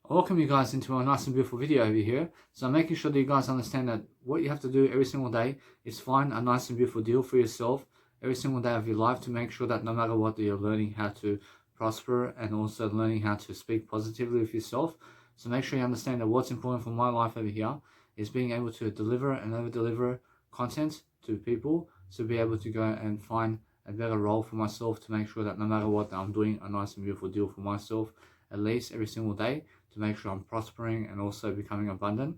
Welcome you guys into a nice and beautiful video over here. So I'm making sure that you guys understand that what you have to do every single day is find a nice and beautiful deal for yourself every single day of your life, to make sure that no matter what, that you're learning how to prosper and also learning how to speak positively with yourself. So make sure you understand that what's important for my life over here is being able to deliver and over deliver content to people, to be able to go and find a better role for myself, to make sure that no matter what, that I'm doing a nice and beautiful deal for myself at least every single day, to make sure I'm prospering and also becoming abundant,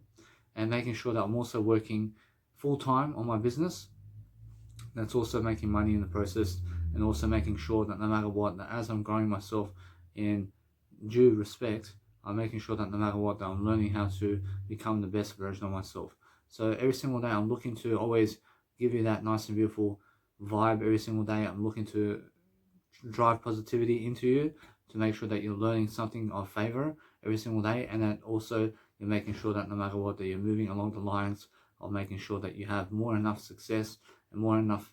and making sure that I'm also working full-time on my business that's also making money in the process, and also making sure that no matter what, that as I'm growing myself in due respect, I'm making sure that no matter what, that I'm learning how to become the best version of myself. So every single day I'm looking to always give you that nice and beautiful vibe. Every single day I'm looking to drive positivity into you, to make sure that you're learning something of favor every single day, and that also you're making sure that no matter what, that you're moving along the lines of making sure that you have more enough success and more enough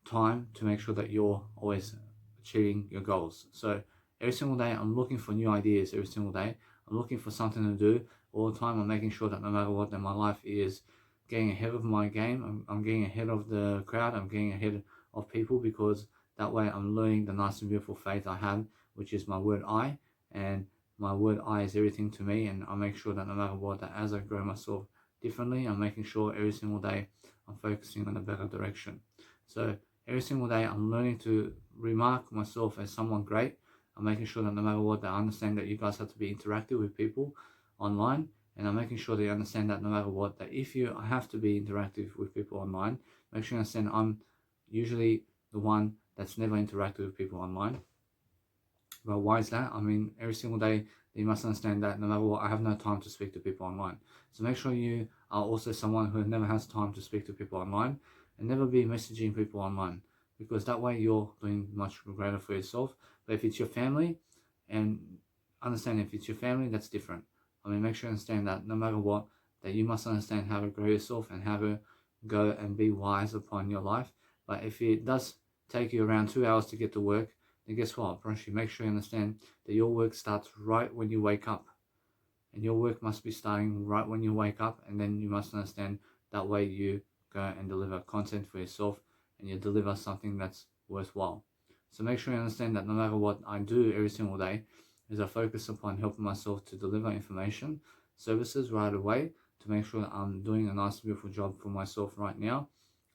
time to make sure that you're always achieving your goals. So every single day I'm looking for new ideas. Every single day I'm looking for something to do all the time. I'm making sure that no matter what, that my life is getting ahead of my game. I'm getting ahead of the crowd. I'm getting ahead of people, because that way I'm learning the nice and beautiful faith I have, which is my word I, and my word I is everything to me. And I make sure that no matter what, that as I grow myself differently, I'm making sure every single day I'm focusing on a better direction. So every single day I'm learning to remark myself as someone great. I'm making sure that no matter what, that I understand that you guys have to be interactive with people online, and I'm making sure that you understand that no matter what, that if you have to be interactive with people online, make sure you understand I'm usually the one that's never interacted with people online. But why is that? I mean, every single day you must understand that no matter what, I have no time to speak to people online. So make sure you are also someone who never has time to speak to people online, and never be messaging people online, because that way you're doing much greater for yourself. But if it's your family, and understand, if it's your family, that's different. I mean, make sure you understand that no matter what, that you must understand how to grow yourself and how to go and be wise upon your life. But if it does take you around 2 hours to get to work, then guess what? Make sure you understand that your work starts right when you wake up. And your work must be starting right when you wake up, and then you must understand that way you go and deliver content for yourself, and you deliver something that's worthwhile. So make sure you understand that no matter what I do every single day, is I focus upon helping myself to deliver information, services right away, to make sure that I'm doing a nice, beautiful job for myself right now,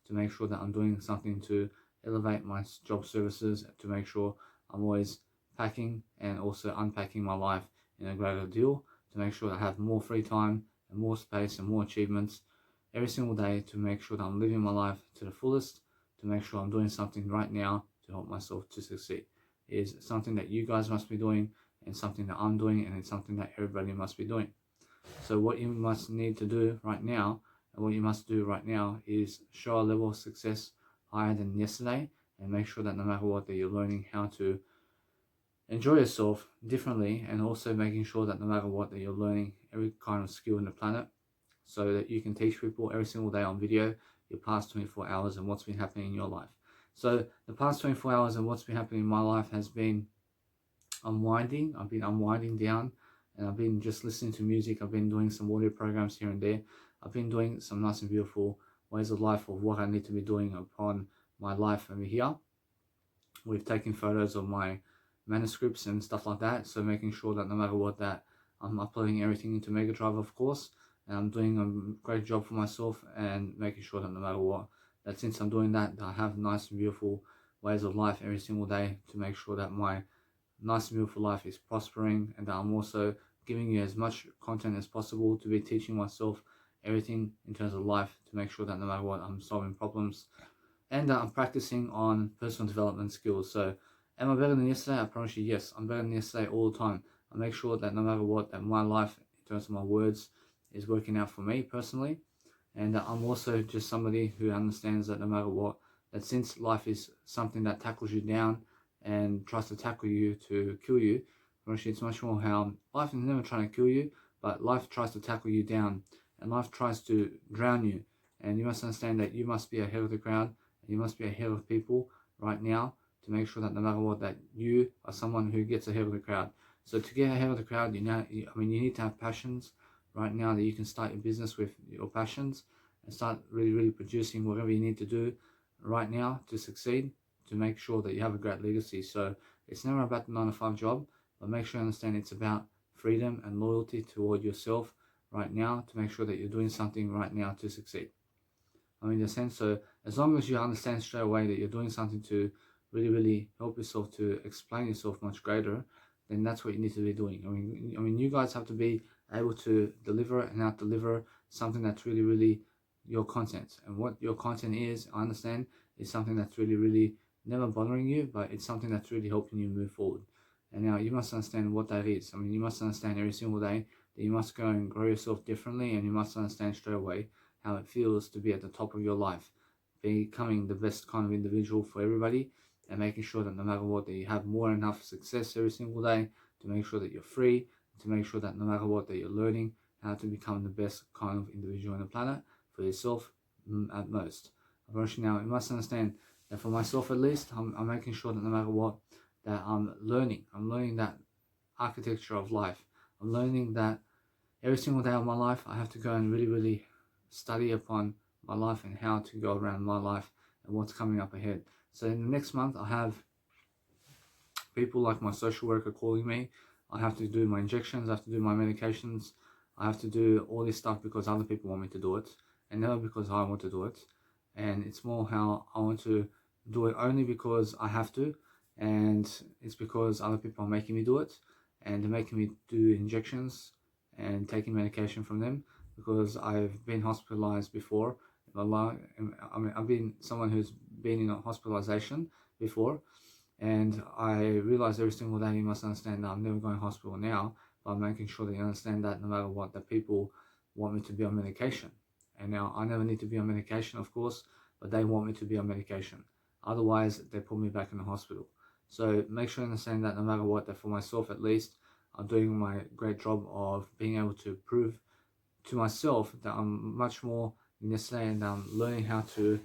to make sure that I'm doing something to elevate my job services, to make sure I'm always packing and also unpacking my life in a greater deal, to make sure that I have more free time and more space and more achievements every single day, to make sure that I'm living my life to the fullest, to make sure I'm doing something right now to help myself to succeed. It is something that you guys must be doing, and something that I'm doing, and it's something that everybody must be doing. So what you must need to do right now, and what you must do right now, is show a level of success higher than yesterday, and make sure that no matter what, that you're learning how to enjoy yourself differently, and also making sure that no matter what, that you're learning every kind of skill in the planet, so that you can teach people every single day on video your past 24 hours and what's been happening in your life. So the past 24 hours and what's been happening in my life has been unwinding. I've been unwinding down, and I've been just listening to music. I've been doing some audio programs here and there. I've been doing some nice and beautiful ways of life of what I need to be doing upon my life over here. We've taken photos of my manuscripts and stuff like that, so making sure that no matter what, that I'm uploading everything into Mega Drive, of course, and I'm doing a great job for myself, and making sure that no matter what, that since I'm doing that, I have nice and beautiful ways of life every single day, to make sure that my nice and beautiful life is prospering, and that I'm also giving you as much content as possible to be teaching myself everything in terms of life, to make sure that no matter what, I'm solving problems, and I'm practicing on personal development skills. So am I better than yesterday? I promise you, yes, I'm better than yesterday all the time. I make sure that no matter what, that my life in terms of my words is working out for me personally, and that I'm also just somebody who understands that no matter what, that since life is something that tackles you down and tries to tackle you to kill you, it's much more how life is never trying to kill you, but life tries to tackle you down, and life tries to drown you. And you must understand that you must be ahead of the crowd, and you must be ahead of people right now, to make sure that no matter what, that you are someone who gets ahead of the crowd. So to get ahead of the crowd, you need to have passions right now, that you can start your business with your passions and start really producing whatever you need to do right now to succeed, to make sure that you have a great legacy. So it's never about the 9 to 5 job, but make sure you understand it's about freedom and loyalty toward yourself right now, to make sure that you're doing something right now to succeed. In a sense, so as long as you understand straight away that you're doing something to really help yourself to explain yourself much greater, then that's what you need to be doing. You guys have to be able to deliver and out deliver something that's really your content. And what your content is, I understand, is something that's really never bothering you, but it's something that's really helping you move forward. And now you must understand what that is. You must understand every single day that you must go and grow yourself differently, and you must understand straight away how it feels to be at the top of your life, becoming the best kind of individual for everybody, and making sure that no matter what, that you have more than enough success every single day, to make sure that you're free, to make sure that no matter what, that you're learning how to become the best kind of individual on the planet for yourself at most. Now, you must understand that for myself at least, I'm making sure that no matter what, that I'm learning that architecture of life. I'm learning that every single day of my life, I have to go and really study upon my life and how to go around my life and what's coming up ahead. So in the next month, I have people like my social worker calling me. I have to do my injections, I have to do my medications, I have to do all this stuff because other people want me to do it, and never because I want to do it. And it's more how I want to do it only because I have to, and it's because other people are making me do it, and they're making me do injections and taking medication from them, because I've been hospitalized before. I've been someone who's been in a hospitalization before, and I realize every single day, you must understand that I'm never going to hospital now, but I'm making sure that you understand that no matter what, that people want me to be on medication. And now I never need to be on medication, of course, but they want me to be on medication. Otherwise, they put me back in the hospital. So make sure you understand that no matter what, that for myself at least, I'm doing my great job of being able to prove to myself that I'm much more than yesterday, and I'm learning how to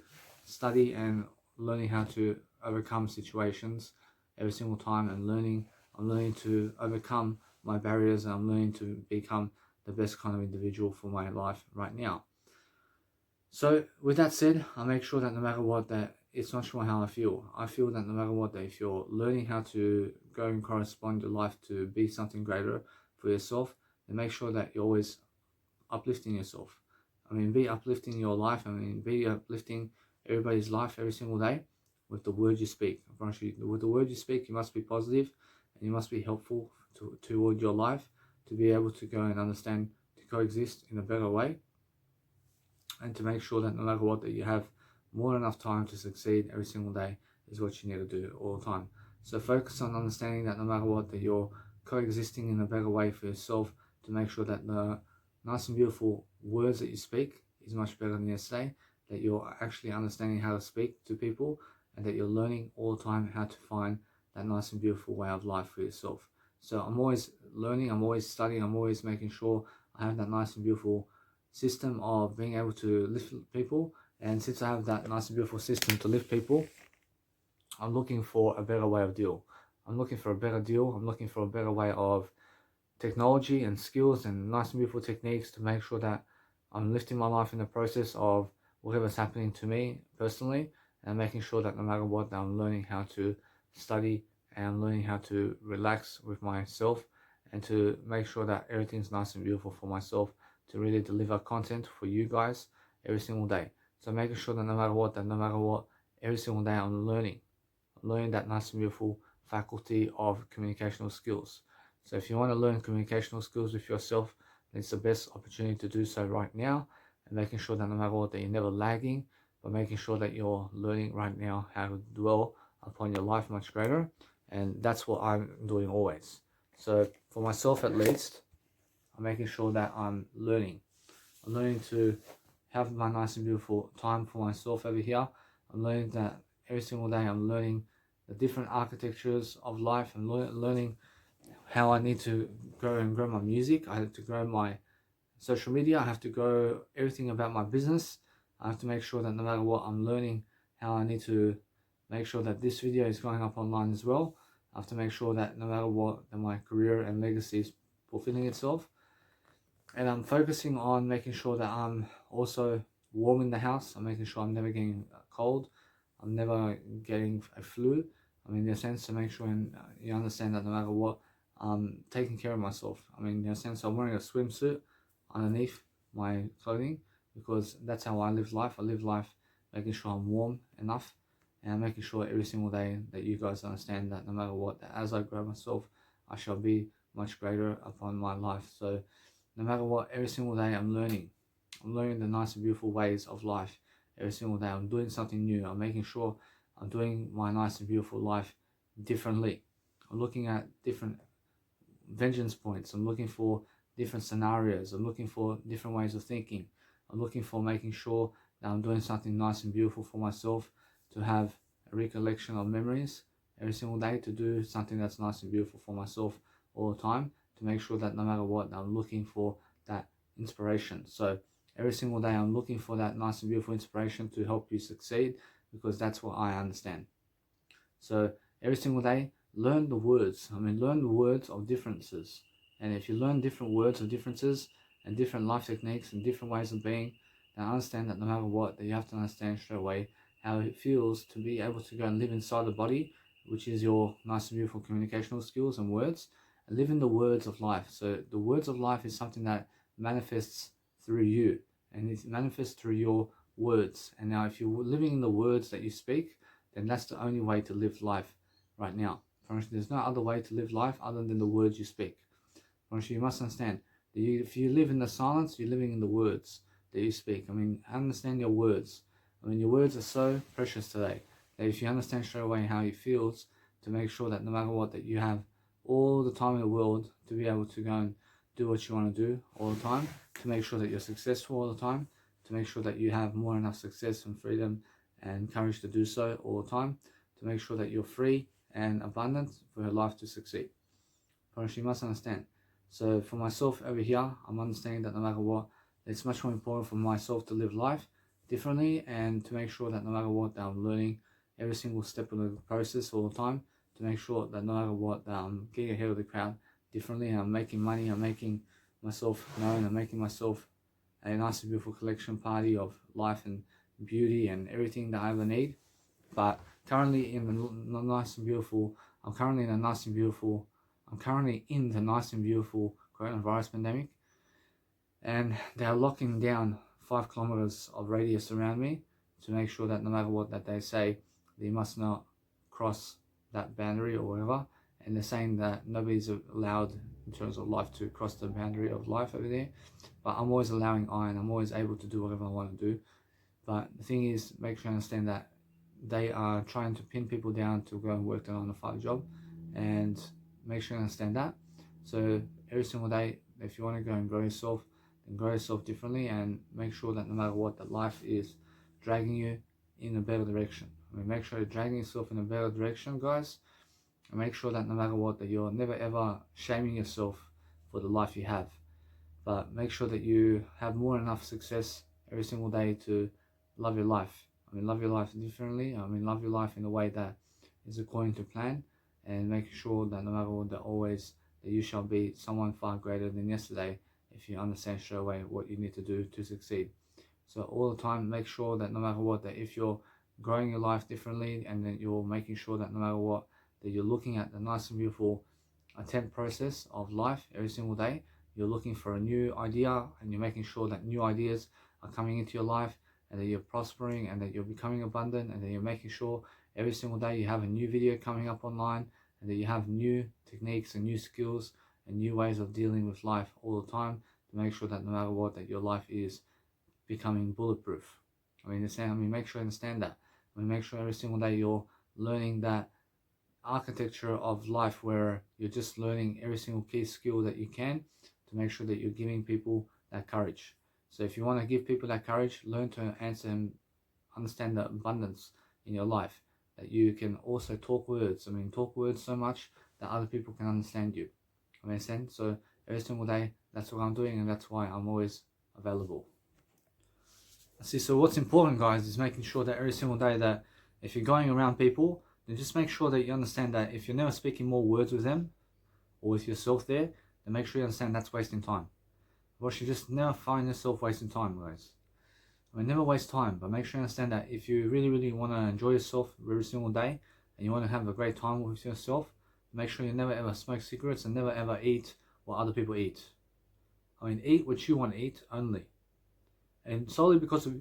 study and learning how to overcome situations every single time, and I'm learning to overcome my barriers, and I'm learning to become the best kind of individual for my life right now. So with that said, I make sure that no matter what, that it's much more how I feel. I feel that no matter what, that if you're learning how to go and correspond your life to be something greater for yourself, then make sure that you're always uplifting yourself. Be uplifting your life. Be uplifting everybody's life every single day with the words you speak. With the words you speak, you must be positive and you must be helpful toward your life, to be able to go and understand, to coexist in a better way, and to make sure that no matter what, that you have more than enough time to succeed every single day is what you need to do all the time. So focus on understanding that no matter what, that you're coexisting in a better way for yourself, to make sure that the nice and beautiful words that you speak is much better than yesterday, that you're actually understanding how to speak to people, and that you're learning all the time how to find that nice and beautiful way of life for yourself. So I'm always learning, I'm always studying, I'm always making sure I have that nice and beautiful system of being able to lift people. And since I have that nice and beautiful system to lift people, I'm looking for a better way of deal. I'm looking for a better deal. I'm looking for a better way of technology and skills and nice and beautiful techniques to make sure that I'm lifting my life in the process of whatever's happening to me personally, and making sure that no matter what, that I'm learning how to study and I'm learning how to relax with myself, and to make sure that everything's nice and beautiful for myself, to really deliver content for you guys every single day. So making sure that no matter what, every single day I'm learning that nice and beautiful faculty of communicational skills. So if you want to learn communicational skills with yourself, then it's the best opportunity to do so right now, and making sure that no matter what, that you're never lagging, but making sure that you're learning right now how to dwell upon your life much greater. And that's what I'm doing always. So for myself at least, I'm making sure that I'm learning to have my nice and beautiful time for myself over here. I'm learning that every single day. I'm learning the different architectures of life. I'm learning how I need to grow my music. I have to grow my social media. I have to grow everything about my business. I have to make sure that no matter what, I'm learning how I need to make sure that this video is going up online as well. I have to make sure that no matter what, that my career and legacy is fulfilling itself. And I'm focusing on making sure that I'm also warm in the house. I'm making sure I'm never getting cold. I'm never getting a flu. I mean, in a sense, to make sure you understand that no matter what, I'm taking care of myself. I mean, in a sense, I'm wearing a swimsuit underneath my clothing because that's how I live life. I live life making sure I'm warm enough and making sure every single day that you guys understand that no matter what, that as I grow myself, I shall be much greater upon my life. So no matter what, every single day I'm learning. I'm learning the nice and beautiful ways of life. Every single day I'm doing something new. I'm making sure I'm doing my nice and beautiful life differently. I'm looking at different vengeance points. I'm looking for different scenarios. I'm looking for different ways of thinking. I'm looking for making sure that I'm doing something nice and beautiful for myself, to have a recollection of memories every single day, to do something that's nice and beautiful for myself all the time, to make sure that no matter what, I'm looking for that inspiration. So every single day I'm looking for that nice and beautiful inspiration to help you succeed, because that's what I understand. So every single day, learn the words. I mean, learn the words of differences. And if you learn different words of differences and different life techniques and different ways of being, then understand that no matter what, that you have to understand straight away how it feels to be able to go and live inside the body, which is your nice and beautiful communicational skills and words, and live in the words of life. So the words of life is something that manifests through you, and it manifests through your words. And now if you're living in the words that you speak, then that's the only way to live life right now. For instance, there's no other way to live life other than the words you speak. For instance, you must understand that if you live in the silence, you're living in the words that you speak. I mean, understand your words. I mean, your words are so precious today that if you understand straight away how it feels, to make sure that no matter what, that you have all the time in the world to be able to go and do what you want to do all the time, to make sure that you're successful all the time, to make sure that you have more enough success and freedom and courage to do so all the time, to make sure that you're free and abundant for your life to succeed. But you must understand. So for myself over here, I'm understanding that no matter what, it's much more important for myself to live life differently, and to make sure that no matter what, that I'm learning every single step of the process all the time, to make sure that no matter what, that I'm getting ahead of the crowd differently, and I'm making money, I'm making myself known, I'm making myself a nice and beautiful collection party of life and beauty and everything that I ever need. But currently in the nice and beautiful, I'm currently in the nice and beautiful coronavirus pandemic, and they are locking down 5 kilometers of radius around me to make sure that no matter what, that they say that you must not cross that boundary or whatever. And they're saying that nobody's allowed in terms of life to cross the boundary of life over there, but I'm always allowing and I'm always able to do whatever I want to do. But the thing is, make sure you understand that they are trying to pin people down to go and work their 9-to-5 job, and make sure you understand that. So every single day, if you want to go and grow yourself, then grow yourself differently, and make sure that no matter what, that life is dragging you in a better direction. I mean, make sure you're dragging yourself in a better direction, guys, and make sure that no matter what, that you're never ever shaming yourself for the life you have, but make sure that you have more than enough success every single day to love your life. I mean, love your life differently. I mean, love your life in a way that is according to plan, and make sure that no matter what, that always that you shall be someone far greater than yesterday, if you understand straight away what you need to do to succeed. So all the time, make sure that no matter what, that if you're growing your life differently, and then you're making sure that no matter what, that you're looking at the nice and beautiful attempt process of life every single day. You're looking for a new idea, and you're making sure that new ideas are coming into your life, and that you're prospering, and that you're becoming abundant, and that you're making sure every single day you have a new video coming up online, and that you have new techniques and new skills and new ways of dealing with life all the time, to make sure that no matter what, that your life is becoming bulletproof. I mean, make sure you understand that. I mean, make sure every single day you're learning that architecture of life, where you're just learning every single key skill that you can, to make sure that you're giving people that courage. So if you want to give people that courage, learn to answer and understand the abundance in your life, that you can also talk words. I mean, talk words so much that other people can understand you. I mean, so every single day, that's what I'm doing, and that's why I'm always available. See, so what's important, guys, is making sure that every single day, that if you're going around people, then just make sure that you understand that if you're never speaking more words with them or with yourself there, then make sure you understand that's wasting time. Well, you just never find yourself wasting time, guys. I mean, never waste time, but make sure you understand that if you really, really want to enjoy yourself every single day and you want to have a great time with yourself, make sure you never ever smoke cigarettes and never ever eat what other people eat. I mean, eat what you want to eat only. And solely because of,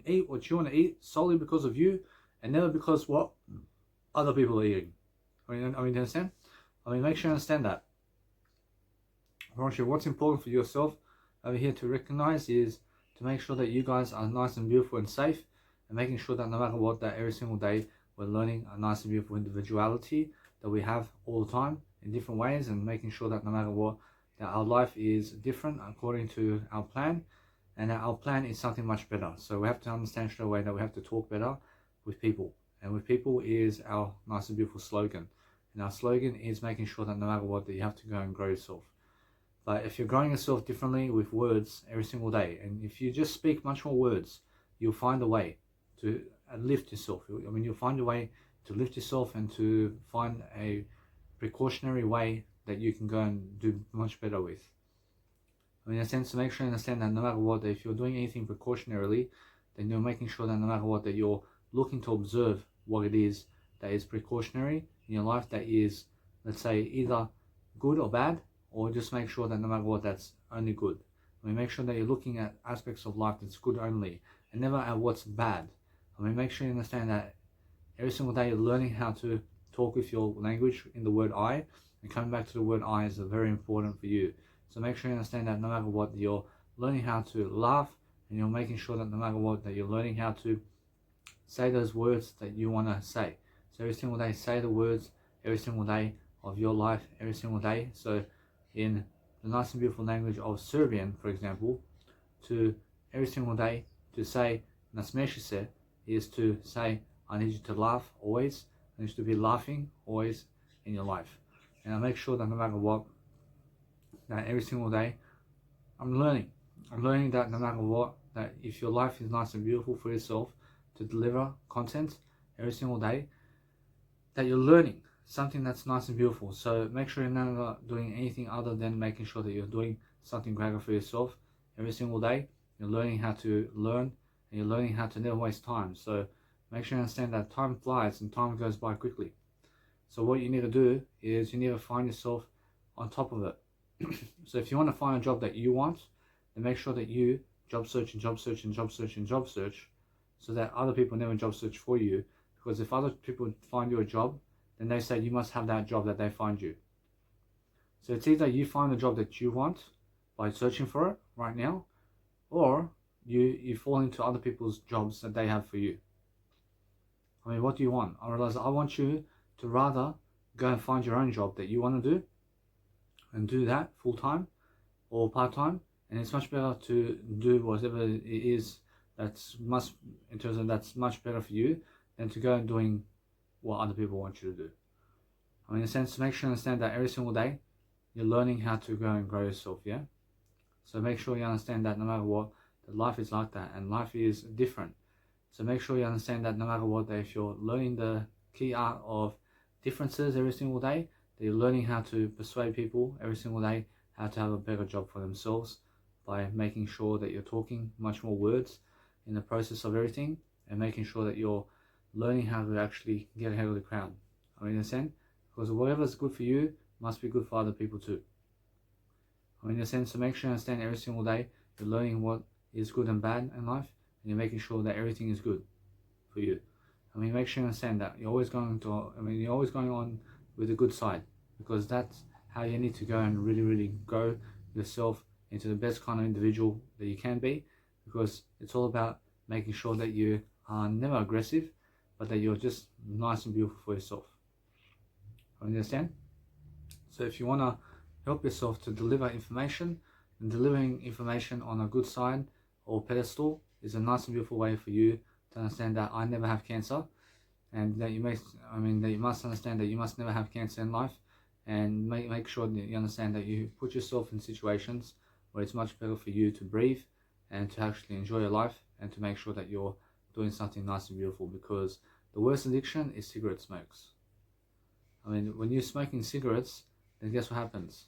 eat what you want to eat solely because of you and never because what other people are eating. You understand? Make sure you understand that. What's important for yourself over here to recognize is to make sure that you guys are nice and beautiful and safe, and making sure that no matter what, that every single day we're learning a nice and beautiful individuality that we have all the time in different ways, and making sure that no matter what, that our life is different according to our plan, and that our plan is something much better. So we have to understand straight away that we have to talk better with people, and with people is our nice and beautiful slogan. And our slogan is making sure that no matter what, that you have to go and grow yourself. But if you're growing yourself differently with words every single day, and if you just speak much more words, you'll find a way to lift yourself. You'll find a way to lift yourself and to find a precautionary way that you can go and do much better with. In a sense, to make sure you understand that no matter what, that if you're doing anything precautionarily, then you're making sure that no matter what, that you're looking to observe what it is that is precautionary in your life that is, let's say, either good or bad, or just make sure that no matter what, that's only good. Make sure that you're looking at aspects of life that's good only, and never at what's bad. Make sure you understand that every single day you're learning how to talk with your language in the word I, and coming back to the word I is very important for you. So make sure you understand that no matter what, you're learning how to laugh, and you're making sure that no matter what, that you're learning how to say those words that you want to say. So every single day, say the words every single day of your life, every single day. So in the nice and beautiful language of Serbian, for example, to every single day to say nasmeši se is to say I need you to laugh always. I need you to be laughing always in your life. And I make sure that no matter what, that every single day I'm learning that no matter what, that if your life is nice and beautiful for yourself to deliver content every single day, that you're learning something that's nice and beautiful. So make sure you're never doing anything other than making sure that you're doing something greater for yourself every single day. You're learning how to learn, and you're learning how to never waste time. So make sure you understand that time flies and time goes by quickly. So what you need to do is you need to find yourself on top of it. So if you want to find a job that you want, then make sure that you job search and job search and job search and job search, so that other people never job search for you. Because if other people find you a job, then they say you must have that job that they find you. So it's either you find the job that you want by searching for it right now, or you fall into other people's jobs that they have for you. What do you want? I want you to rather go and find your own job that you want to do, and do that full-time or part-time. And it's much better to do whatever it is that's much better for you than to go and doing what other people want you to do. In a sense, make sure you understand that every single day you're learning how to go and grow yourself, yeah? So make sure you understand that no matter what, that life is like that, and life is different. So make sure you understand that no matter what, that if you're learning the key art of differences every single day, that you're learning how to persuade people every single day how to have a better job for themselves by making sure that you're talking much more words in the process of everything, and making sure that you're learning how to actually get ahead of the crowd. In a sense, because whatever's good for you must be good for other people too. In a sense, so make sure you understand every single day you're learning what is good and bad in life, and you're making sure that everything is good for you. Make sure you understand that you're always going on with the good side, because that's how you need to go and really, really grow yourself into the best kind of individual that you can be, because it's all about making sure that you are never aggressive, but that you're just nice and beautiful for yourself. Understand? So if you want to help yourself to deliver information, and delivering information on a good side or pedestal is a nice and beautiful way for you to understand that I never have cancer, and that you must understand that you must never have cancer in life, and make sure that you understand that you put yourself in situations where it's much better for you to breathe and to actually enjoy your life, and to make sure that you're doing something nice and beautiful, because the worst addiction is cigarette smokes. I mean, when you're smoking cigarettes, then guess what happens?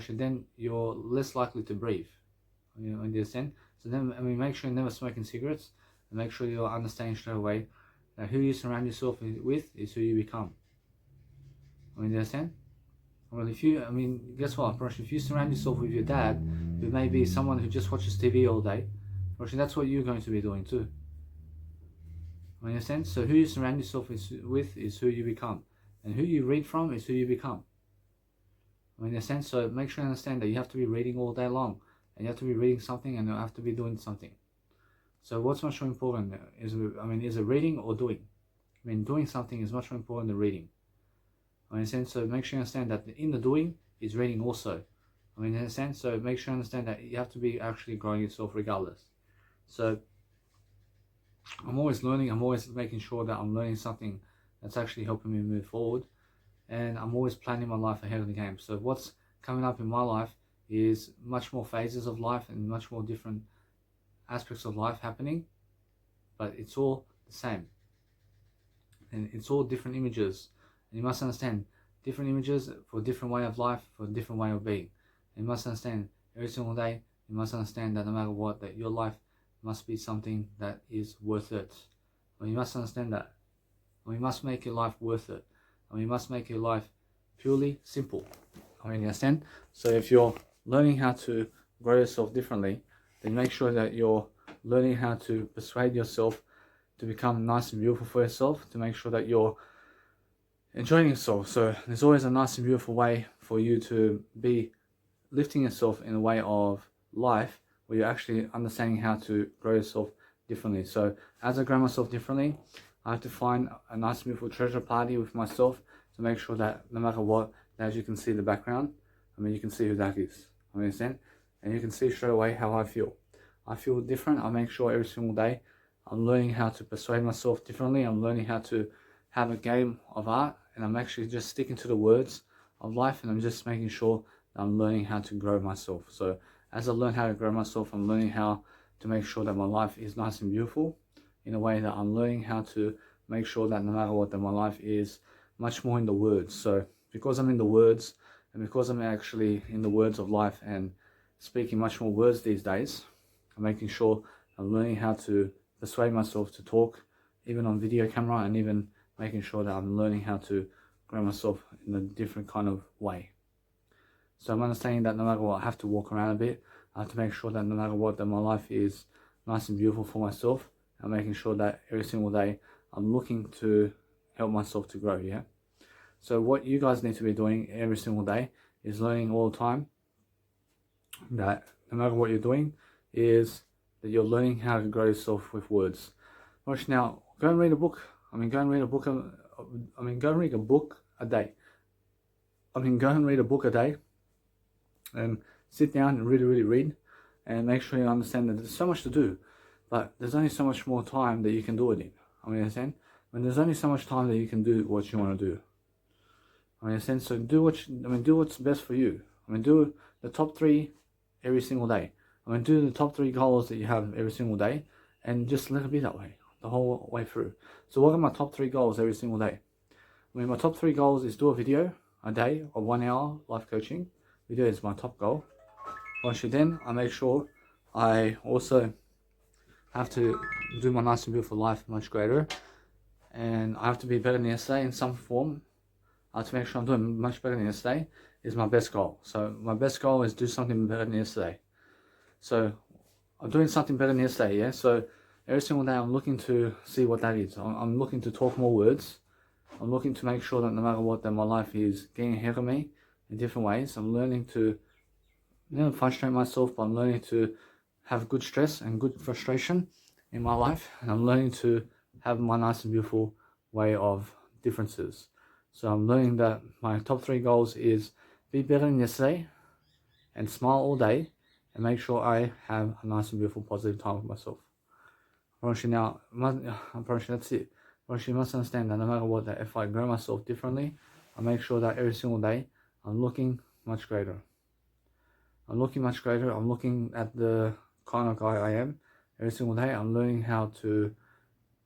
Then you're less likely to breathe. You understand? So then, I mean, make sure you're never smoking cigarettes, and make sure you're understanding straight away that who you surround yourself with is who you become. I mean, you understand? Well, guess what? If you surround yourself with your dad, who may be someone who just watches TV all day, that's what you're going to be doing too. I mean, understand? So who you surround yourself with is who you become, and who you read from is who you become. I mean, in a sense, so make sure you understand that you have to be reading all day long, and you have to be reading something, and you have to be doing something. So what's much more important is it reading or doing? I mean, doing something is much more important than reading. I mean, in a sense, so make sure you understand that in the doing is reading also. I mean, in a sense, so make sure you understand that you have to be actually growing yourself regardless. So I'm always learning, I'm always making sure that I'm learning something that's actually helping me move forward. And I'm always planning my life ahead of the game. So what's coming up in my life is much more phases of life and much more different aspects of life happening, but it's all the same. And it's all different images. And you must understand, different images for a different way of life, for a different way of being. And you must understand, every single day, you must understand that no matter what, that your life must be something that is worth it. Well, you must understand that. Well, you must make your life worth it. You must make your life purely simple. I mean, you understand? So if you're learning how to grow yourself differently, then make sure that you're learning how to persuade yourself to become nice and beautiful for yourself, to make sure that you're enjoying yourself. So there's always a nice and beautiful way for you to be lifting yourself in a way of life where you're actually understanding how to grow yourself differently. So as I grow myself differently, I have to find a nice and beautiful treasure party with myself to make sure that no matter what, as you can see the background, you can see who that is. Understand? And you can see straight away how I feel. I feel different. I make sure every single day I'm learning how to persuade myself differently. I'm learning how to have a game of art, and I'm actually just sticking to the words of life, and I'm just making sure that I'm learning how to grow myself. So as I learn how to grow myself, I'm learning how to make sure that my life is nice and beautiful, in a way that I'm learning how to make sure that no matter what, that my life is much more in the words. So because I'm in the words, and because I'm actually in the words of life and speaking much more words these days, I'm making sure I'm learning how to persuade myself to talk, even on video camera, and even making sure that I'm learning how to grow myself in a different kind of way. So I'm understanding that no matter what, I have to walk around a bit. I have to make sure that no matter what, that my life is nice and beautiful for myself. I'm making sure that every single day I'm looking to help myself to grow, yeah? So what you guys need to be doing every single day is learning all the time that no matter what you're doing is that you're learning how to grow yourself with words. Watch now, go and read a book. Go and read a book. Go and read a book a day. Go and read a book a day and sit down and really read, and make sure you understand that there's so much to do. But there's only so much more time that you can do it in. Understand? When there's only so much time that you can do what you want to do. Understand? So do what's best for you. Do the top 3 every single day. Do the top 3 goals that you have every single day, and just let it be that way the whole way through. So what are my top 3 goals every single day? My top 3 goals is do a video a day of 1 hour life coaching. Video is my top goal. Then I make sure I also have to do my nice and beautiful life much greater, and I have to be better than yesterday in some form. I have to make sure I'm doing much better than yesterday is my best goal. So my best goal is do something better than yesterday. So I'm doing something better than yesterday, yeah? So every single day I'm looking to see what that is. I'm looking to talk more words. I'm looking to make sure that no matter what, that my life is getting ahead of me in different ways. I'm learning to never frustrate myself, but I'm learning to have good stress and good frustration in my life, and I'm learning to have my nice and beautiful way of differences. So I'm learning that my top 3 goals is be better than yesterday, and smile all day, and make sure I have a nice and beautiful positive time with myself. Now, that's it. You must understand that no matter what, that if I grow myself differently, I make sure that every single day I'm looking much greater. I'm looking at the kind of guy I am. Every single day I'm learning how to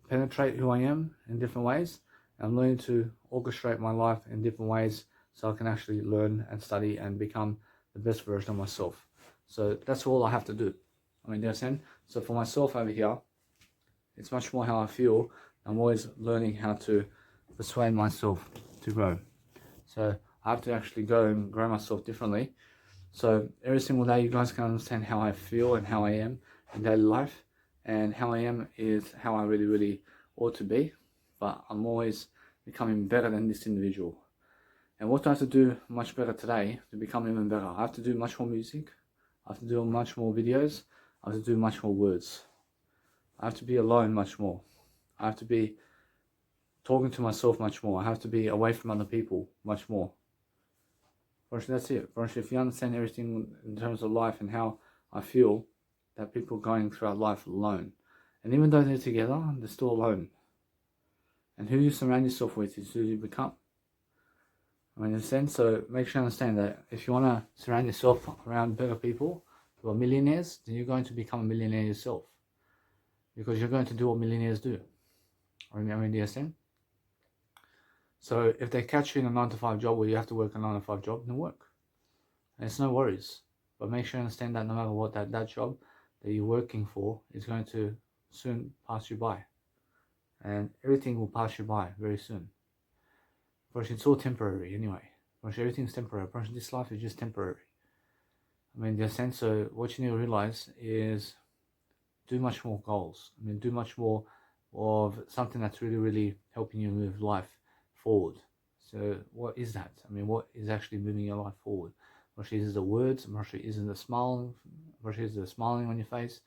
penetrate who I am in different ways. I'm learning to orchestrate my life in different ways so I can actually learn and study and become the best version of myself. So that's all I have to do. I mean, you understand? So for myself over here, it's much more how I feel. I'm always learning how to persuade myself to grow. So I have to actually go and grow myself differently. So every single day you guys can understand how I feel and how I am in daily life. And how I am is how I really ought to be. But I'm always becoming better than this individual. And what do I have to do much better today to become even better? I have to do much more music. I have to do much more videos. I have to do much more words. I have to be alone much more. I have to be talking to myself much more. I have to be away from other people much more. That's it. If you understand everything in terms of life and how I feel, that people are going throughout life alone. And even though they're together, they're still alone. And who you surround yourself with is who you become. I mean, in a sense, so make sure you understand that if you want to surround yourself around better people who are millionaires, then you're going to become a millionaire yourself. Because you're going to do what millionaires do. I mean, do you understand? So if they catch you in a 9-to-5 job where you have to work a 9-to-5 job, then work. And it's no worries. But make sure you understand that no matter what, that job that you're working for is going to soon pass you by. And everything will pass you by very soon. Because it's all temporary anyway. Because everything's temporary. Because this life is just temporary. I mean, in a sense, so what you need to realize is do much more goals. I mean, do much more of something that's really helping you move life forward. So what is that? I mean, what is actually moving your life forward? Probably is it the words, probably is it the smile, probably is it the smiling on your face,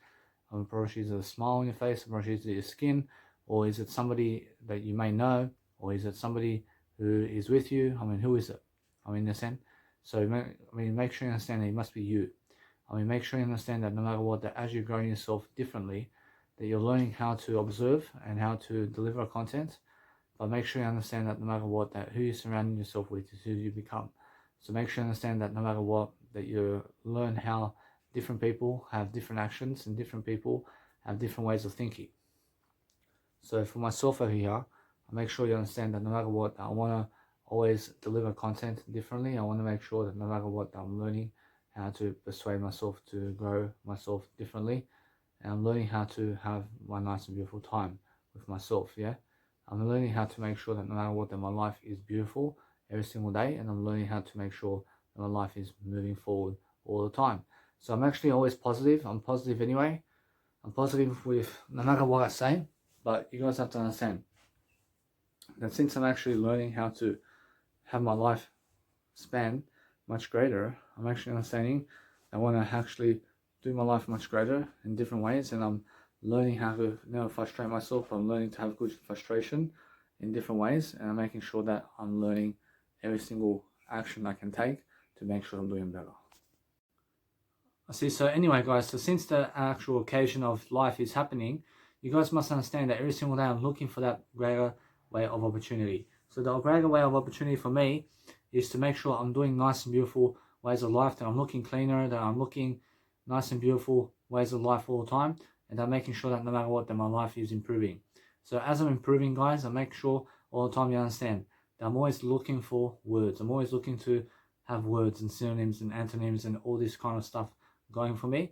probably is it a smile on your face, probably is it your skin, or is it somebody that you may know, or is it somebody who is with you? I mean, who is it? I mean, in a sense. So make sure you understand that it must be you. I mean, make sure you understand that no matter what, that as you're growing yourself differently, that you're learning how to observe and how to deliver content. But make sure you understand that no matter what, that who you're surrounding yourself with is who you become. So make sure you understand that no matter what, that you learn how different people have different actions and different people have different ways of thinking. So for myself over here, I make sure you understand that no matter what, I want to always deliver content differently. I want to make sure that no matter what, I'm learning how to persuade myself to grow myself differently. And I'm learning how to have my nice and beautiful time with myself, yeah? I'm learning how to make sure that no matter what, that my life is beautiful every single day, and I'm learning how to make sure that my life is moving forward all the time. So I'm actually always positive. I'm positive anyway. I'm positive with no matter what I say, but you guys have to understand that since I'm actually learning how to have my life span much greater, I'm actually understanding I want to actually do my life much greater in different ways, and I'm learning how to never frustrate myself. I'm learning to have good frustration in different ways, and I'm making sure that I'm learning every single action I can take to make sure I'm doing better. I see. So anyway, guys, so since the actual occasion of life is happening, you guys must understand that every single day I'm looking for that greater way of opportunity. So the greater way of opportunity for me is to make sure I'm doing nice and beautiful ways of life, that I'm looking cleaner, that I'm looking nice and beautiful ways of life all the time, and I'm making sure that no matter what, that my life is improving. So as I'm improving, guys, I make sure all the time you understand that I'm always looking for words. I'm always looking to have words and synonyms and antonyms and all this kind of stuff going for me.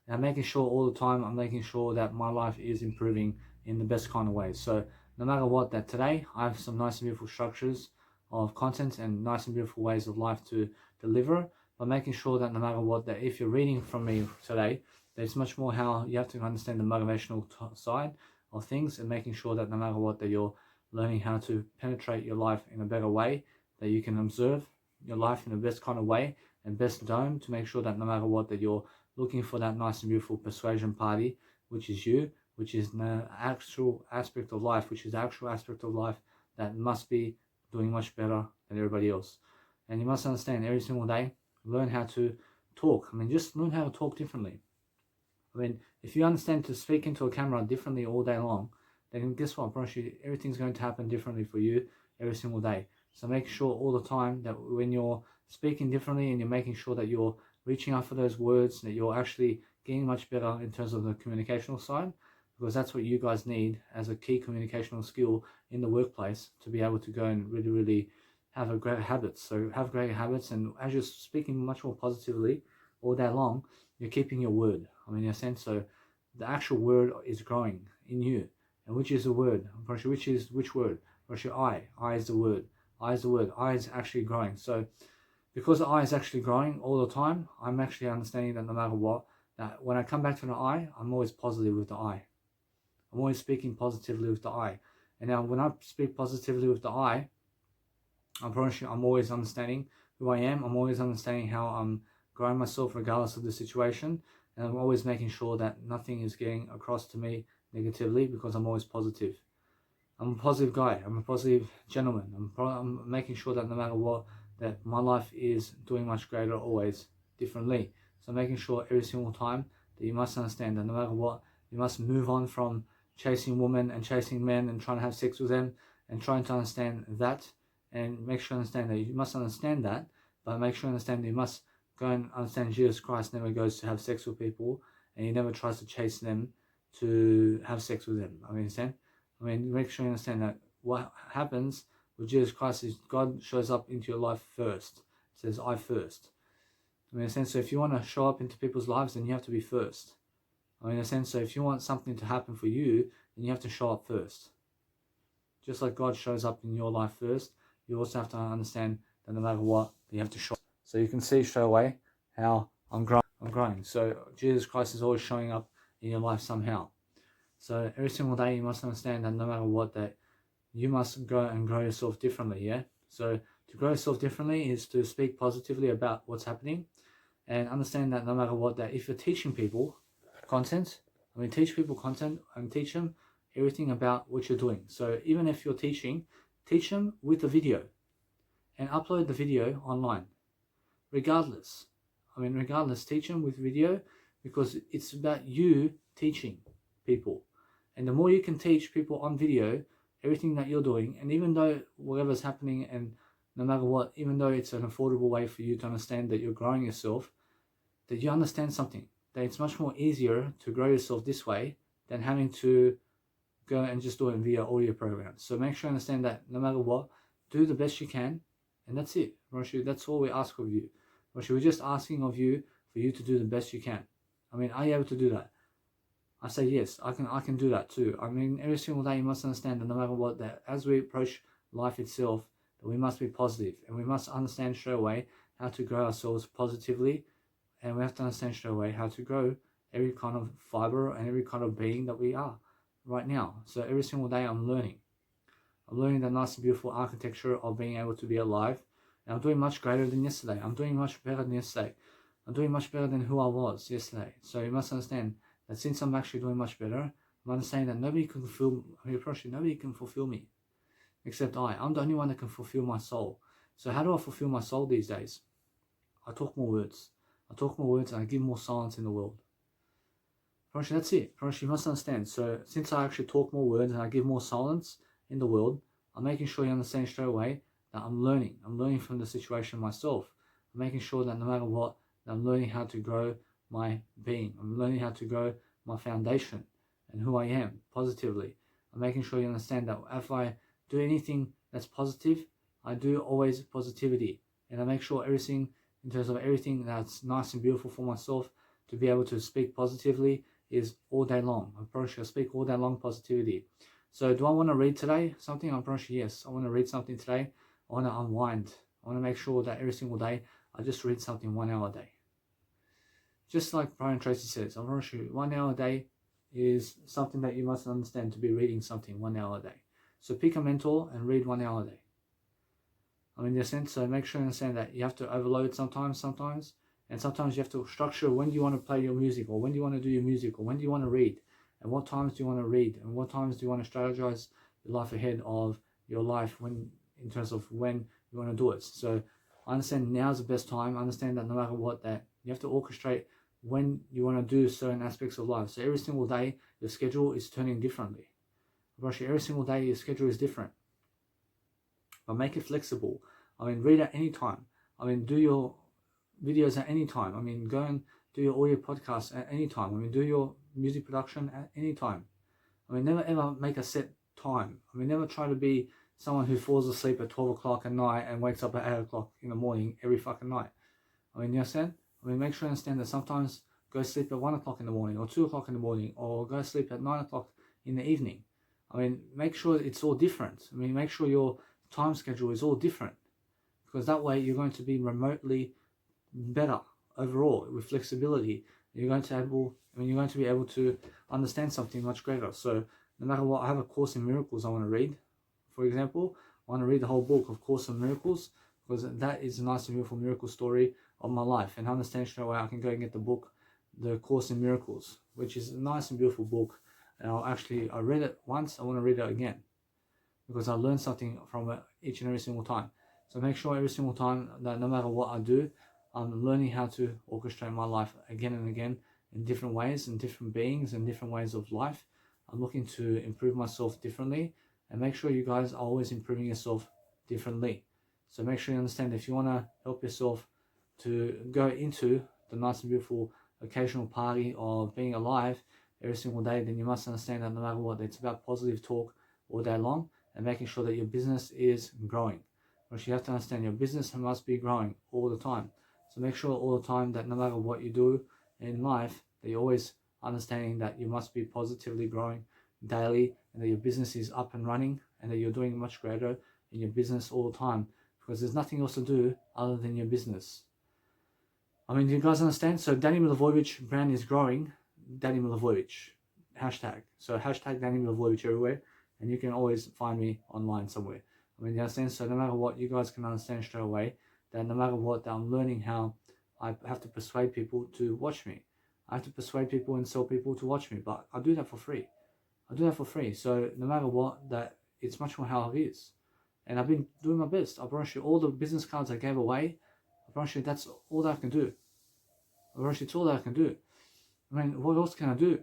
And I'm making sure all the time, I'm making sure that my life is improving in the best kind of ways. So no matter what, that today I have some nice and beautiful structures of content and nice and beautiful ways of life to deliver, but making sure that no matter what, that if you're reading from me today, there's much more how you have to understand the motivational side of things, and making sure that no matter what, that you're learning how to penetrate your life in a better way, that you can observe your life in the best kind of way and best dome, to make sure that no matter what, that you're looking for that nice and beautiful persuasion party, which is you, which is the actual aspect of life, which is the actual aspect of life that must be doing much better than everybody else. And you must understand, every single day, learn how to talk. I mean, just learn how to talk differently. I mean, if you understand to speak into a camera differently all day long, then guess what? Everything's going to happen differently for you every single day. So make sure all the time that when you're speaking differently and you're making sure that you're reaching out for those words, that you're actually getting much better in terms of the communicational side. because that's what you guys need as a key communicational skill in the workplace to be able to go and really have a great habits. So have great habits, and as you're speaking much more positively all day long, you're keeping your word. I mean, in a sense, so the actual word is growing in you. And which is the word? Which word? I is the word. I is the word. I is actually growing. So because the I is actually growing all the time, I'm actually understanding that no matter what, that when I come back to the I, I'm always positive with the I. I'm always speaking positively with the I. And now when I speak positively with the I promise you, I'm always understanding who I am. I'm always understanding how I'm growing myself regardless of the situation. And I'm always making sure that nothing is getting across to me negatively, because I'm always positive. I'm a positive guy. I'm a positive gentleman. I'm making sure that no matter what, that my life is doing much greater always, differently. So making sure every single time that you must understand that no matter what, you must move on from chasing women and chasing men and trying to have sex with them, and trying to understand that, and make sure you understand that you must understand that, but make sure you understand that you must go and understand Jesus Christ never goes to have sex with people, and he never tries to chase them to have sex with them. Make sure you understand that what happens with Jesus Christ is God shows up into your life first. It says, I first. In a sense, so if you want to show up into people's lives, then you have to be first. In a sense, so if you want something to happen for you, then you have to show up first. Just like God shows up in your life first, you also have to understand that no matter what, you have to show up. So you can see straight away how I'm growing. So Jesus Christ is always showing up in your life somehow. So every single day you must understand that no matter what, that you must go and grow yourself differently, yeah? So to grow yourself differently is to speak positively about what's happening, and understand that no matter what, that if you're teaching people content, teach people content and teach them everything about what you're doing. So even if you're teaching, teach them with a video and upload the video online. Regardless, teach them with video, because it's about you teaching people. And the more you can teach people on video everything that you're doing, and even though whatever's happening, and no matter what, even though it's an affordable way for you to understand that you're growing yourself, that you understand something, that it's much more easier to grow yourself this way than having to go and just do it via audio programs. So make sure you understand that no matter what, do the best you can, and that's it. That's all we ask of you. We're just asking of you for you to do the best you can. Are you able to do that? I say yes, I can do that too. Every single day you must understand that no matter what, that as we approach life itself, that we must be positive, and we must understand straight away how to grow ourselves positively, and we have to understand straight away how to grow every kind of fiber and every kind of being that we are right now. So every single day I'm learning the nice and beautiful architecture of being able to be alive, and I'm doing much greater than yesterday. I'm doing much better than yesterday. I'm doing much better than who I was yesterday. So you must understand that since I'm actually doing much better, I'm understanding that nobody can fulfill me except I. I'm the only one that can fulfill my soul. So how do I fulfill my soul these days? I talk more words. And I give more silence in the world. That's it. You must understand. So since I actually talk more words and I give more silence in the world, I'm making sure you understand straight away that I'm learning. I'm learning from the situation myself. I'm making sure that no matter what, that I'm learning how to grow my being. I'm learning how to grow my foundation and who I am positively. I'm making sure you understand that if I do anything that's positive, I do always positivity. And I make sure everything, in terms of everything that's nice and beautiful for myself, to be able to speak positively is all day long. I promise you, I speak all day long positivity. So do I want to read today something? I promise you, yes. I want to read something today. I want to unwind. I want to make sure that every single day I just read something 1 hour a day. Just like Brian Tracy says, I promise you, 1 hour a day is something that you must understand, to be reading something 1 hour a day. So pick a mentor and read 1 hour a day. In the sense, so make sure you understand that you have to overload sometimes, and sometimes you have to structure when do you want to play your music, or when do you want to do your music, or when do you want to read, and what times do you want to read, and what times do you want to strategize your life ahead of your life, when in terms of when you want to do it. So I understand now is the best time. I understand that no matter what, that you have to orchestrate when you want to do certain aspects of life. So every single day your schedule is turning differently. Every single day your schedule is different. But make it flexible. Read at any time. Do your videos at any time. Go and do your audio podcast at any time. Do your music production at any time. I mean, never ever make a set time. I mean, never try to be someone who falls asleep at 12 o'clock at night and wakes up at 8 o'clock in the morning every fucking night. I mean, you understand? I mean, make sure you understand that sometimes go sleep at 1 o'clock in the morning or 2 o'clock in the morning, or go sleep at 9 o'clock in the evening. I mean, make sure it's all different. I mean, make sure your time schedule is all different, because that way you're going to be remotely better overall with flexibility. You're going to be able to understand something much greater. So no matter what, I have a Course in Miracles I want to read. For example, I want to read the whole book of Course in Miracles, because that is a nice and beautiful miracle story of my life, and I understand straight away I can go and get the book, the Course in Miracles, which is a nice and beautiful book. And I read it once, I want to read it again, because I learned something from it each and every single time. So make sure every single time that no matter what I do, I'm learning how to orchestrate my life again and again in different ways, and different beings and different ways of life. I'm looking to improve myself differently, and make sure you guys are always improving yourself differently. So make sure you understand, if you want to help yourself to go into the nice and beautiful occasional party of being alive every single day, then you must understand that no matter what, it's about positive talk all day long, and making sure that your business is growing. Which you have to understand, your business must be growing all the time. So make sure all the time that no matter what you do in life, that you're always understanding that you must be positively growing daily, and that your business is up and running, and that you're doing much greater in your business all the time, because there's nothing else to do other than your business. I mean, do you guys understand? So Danny Milivojevic brand is growing. Danny Milivojevic hashtag. So hashtag Danny Milivojevic everywhere, and you can always find me online somewhere. I mean, you understand? So no matter what, you guys can understand straight away that no matter what, that I'm learning how I have to persuade people to watch me. I have to persuade people and sell people to watch me, but I do that for free. I do that for free. So no matter what, that it's much more how it is. And I've been doing my best. I promise you, all the business cards I gave away, I promise you that's all that I can do. I promise you it's all that I can do. I mean, what else can I do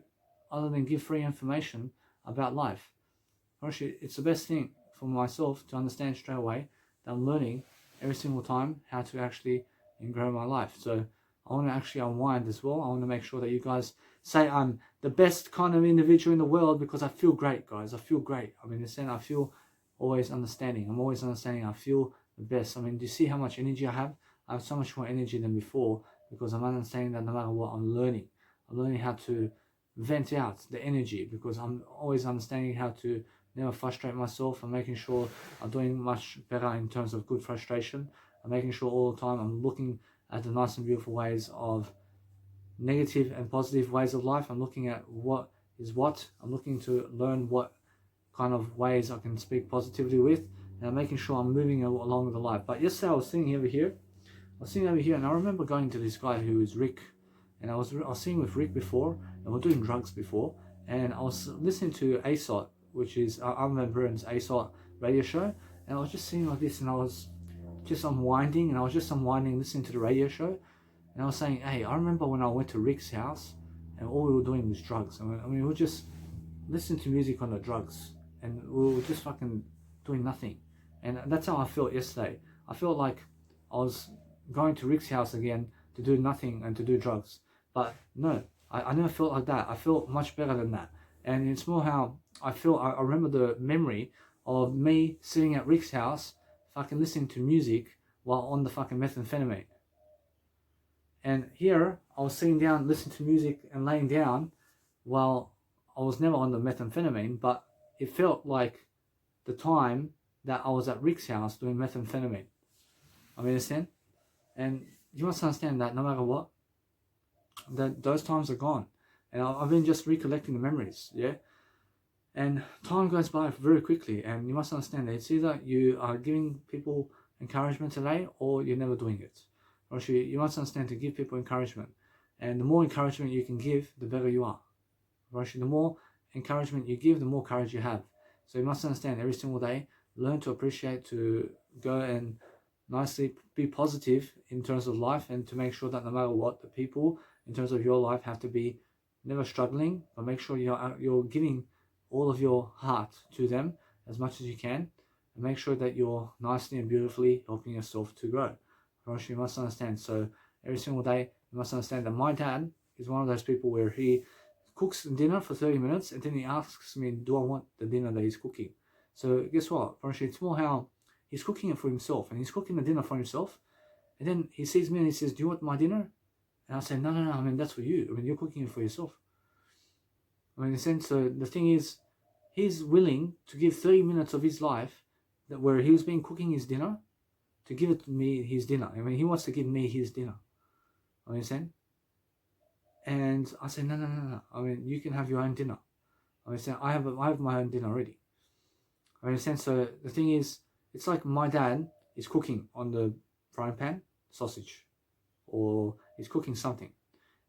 other than give free information about life? I promise you, it's the best thing for myself to understand straight away that I'm learning every single time how to actually grow my life. So I want to actually unwind as well. I want to make sure that you guys say I'm the best kind of individual in the world, because I feel great, guys. I feel great. I mean, I feel always understanding. I'm always understanding. I feel the best. I mean, do you see how much energy I have? I have so much more energy than before, because I'm understanding that no matter what, I'm learning. I'm learning how to vent out the energy, because I'm always understanding how to never frustrate myself. I'm making sure I'm doing much better in terms of good frustration. I'm making sure all the time I'm looking at the nice and beautiful ways of negative and positive ways of life. I'm looking at what is what. I'm looking to learn what kind of ways I can speak positively with, and I'm making sure I'm moving along with the life. But yesterday I was sitting over here. And I remember going to this guy who is Rick, and I was sitting with Rick before, and we're doing drugs before, and I was listening to ASOT, which is Armin Burns' ASOT radio show, and I was just sitting like this, and I was just unwinding, listening to the radio show, and I was saying, hey, I remember when I went to Rick's house, and all we were doing was drugs. I mean, we were just listening to music on the drugs, and we were just fucking doing nothing. And that's how I felt yesterday. I felt like I was going to Rick's house again to do nothing and to do drugs. But no, I never felt like that. I felt much better than that. And it's more how I feel. I remember the memory of me sitting at Rick's house, fucking listening to music while on the fucking methamphetamine. And here, I was sitting down, listening to music and laying down while I was never on the methamphetamine, but it felt like the time that I was at Rick's house doing methamphetamine. I mean, understand? And you must understand that no matter what, that those times are gone. And I've been just recollecting the memories, yeah? And time goes by very quickly, and you must understand that it's either you are giving people encouragement today, or you're never doing it. Or you must understand to give people encouragement. And the more encouragement you can give, the better you are. The more encouragement you give, the more courage you have. So you must understand, every single day, learn to appreciate, to go and nicely be positive in terms of life, and to make sure that no matter what, the people in terms of your life have to be never struggling, but make sure you're giving all of your heart to them as much as you can, and make sure that you're nicely and beautifully helping yourself to grow. You must understand. So every single day, you must understand that my dad is one of those people where he cooks dinner for 30 minutes, and then he asks me, do I want the dinner that he's cooking? So guess what? It's more how he's cooking it for himself, and he's cooking the dinner for himself, and then he sees me and he says, do you want my dinner? And I say, no, I mean, that's for you. I mean, you're cooking it for yourself. I mean, in a sense, so the thing is, he's willing to give 30 minutes of his life that where he was been cooking his dinner to give it to me his dinner. I mean, he wants to give me his dinner. You understand? And I say, no. I mean, you can have your own dinner. I understand. I have my own dinner already. I understand. So the thing is, it's like my dad is cooking on the frying pan sausage, or he's cooking something,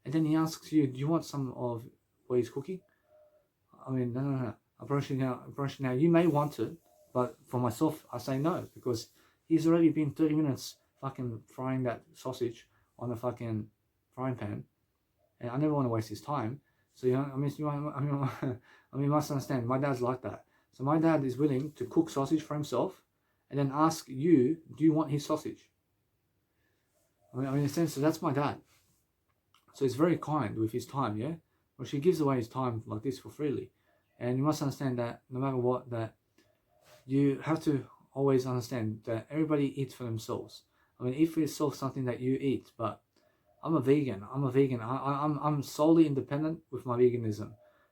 and then he asks you, do you want some of what he's cooking? I mean, no. I promise you now, you may want it, but for myself, I say no, because he's already been 30 minutes fucking frying that sausage on the fucking frying pan, and I never want to waste his time. So, you know, you must understand, my dad's like that. So my dad is willing to cook sausage for himself, and then ask you, do you want his sausage? I mean, in a sense, so that's my dad. So he's very kind with his time, yeah? Well, he gives away his time like this for freely. And you must understand that no matter what, that you have to always understand that everybody eats for themselves. I mean, eat for yourself something that you eat, but I'm a vegan. I'm solely independent with my veganism.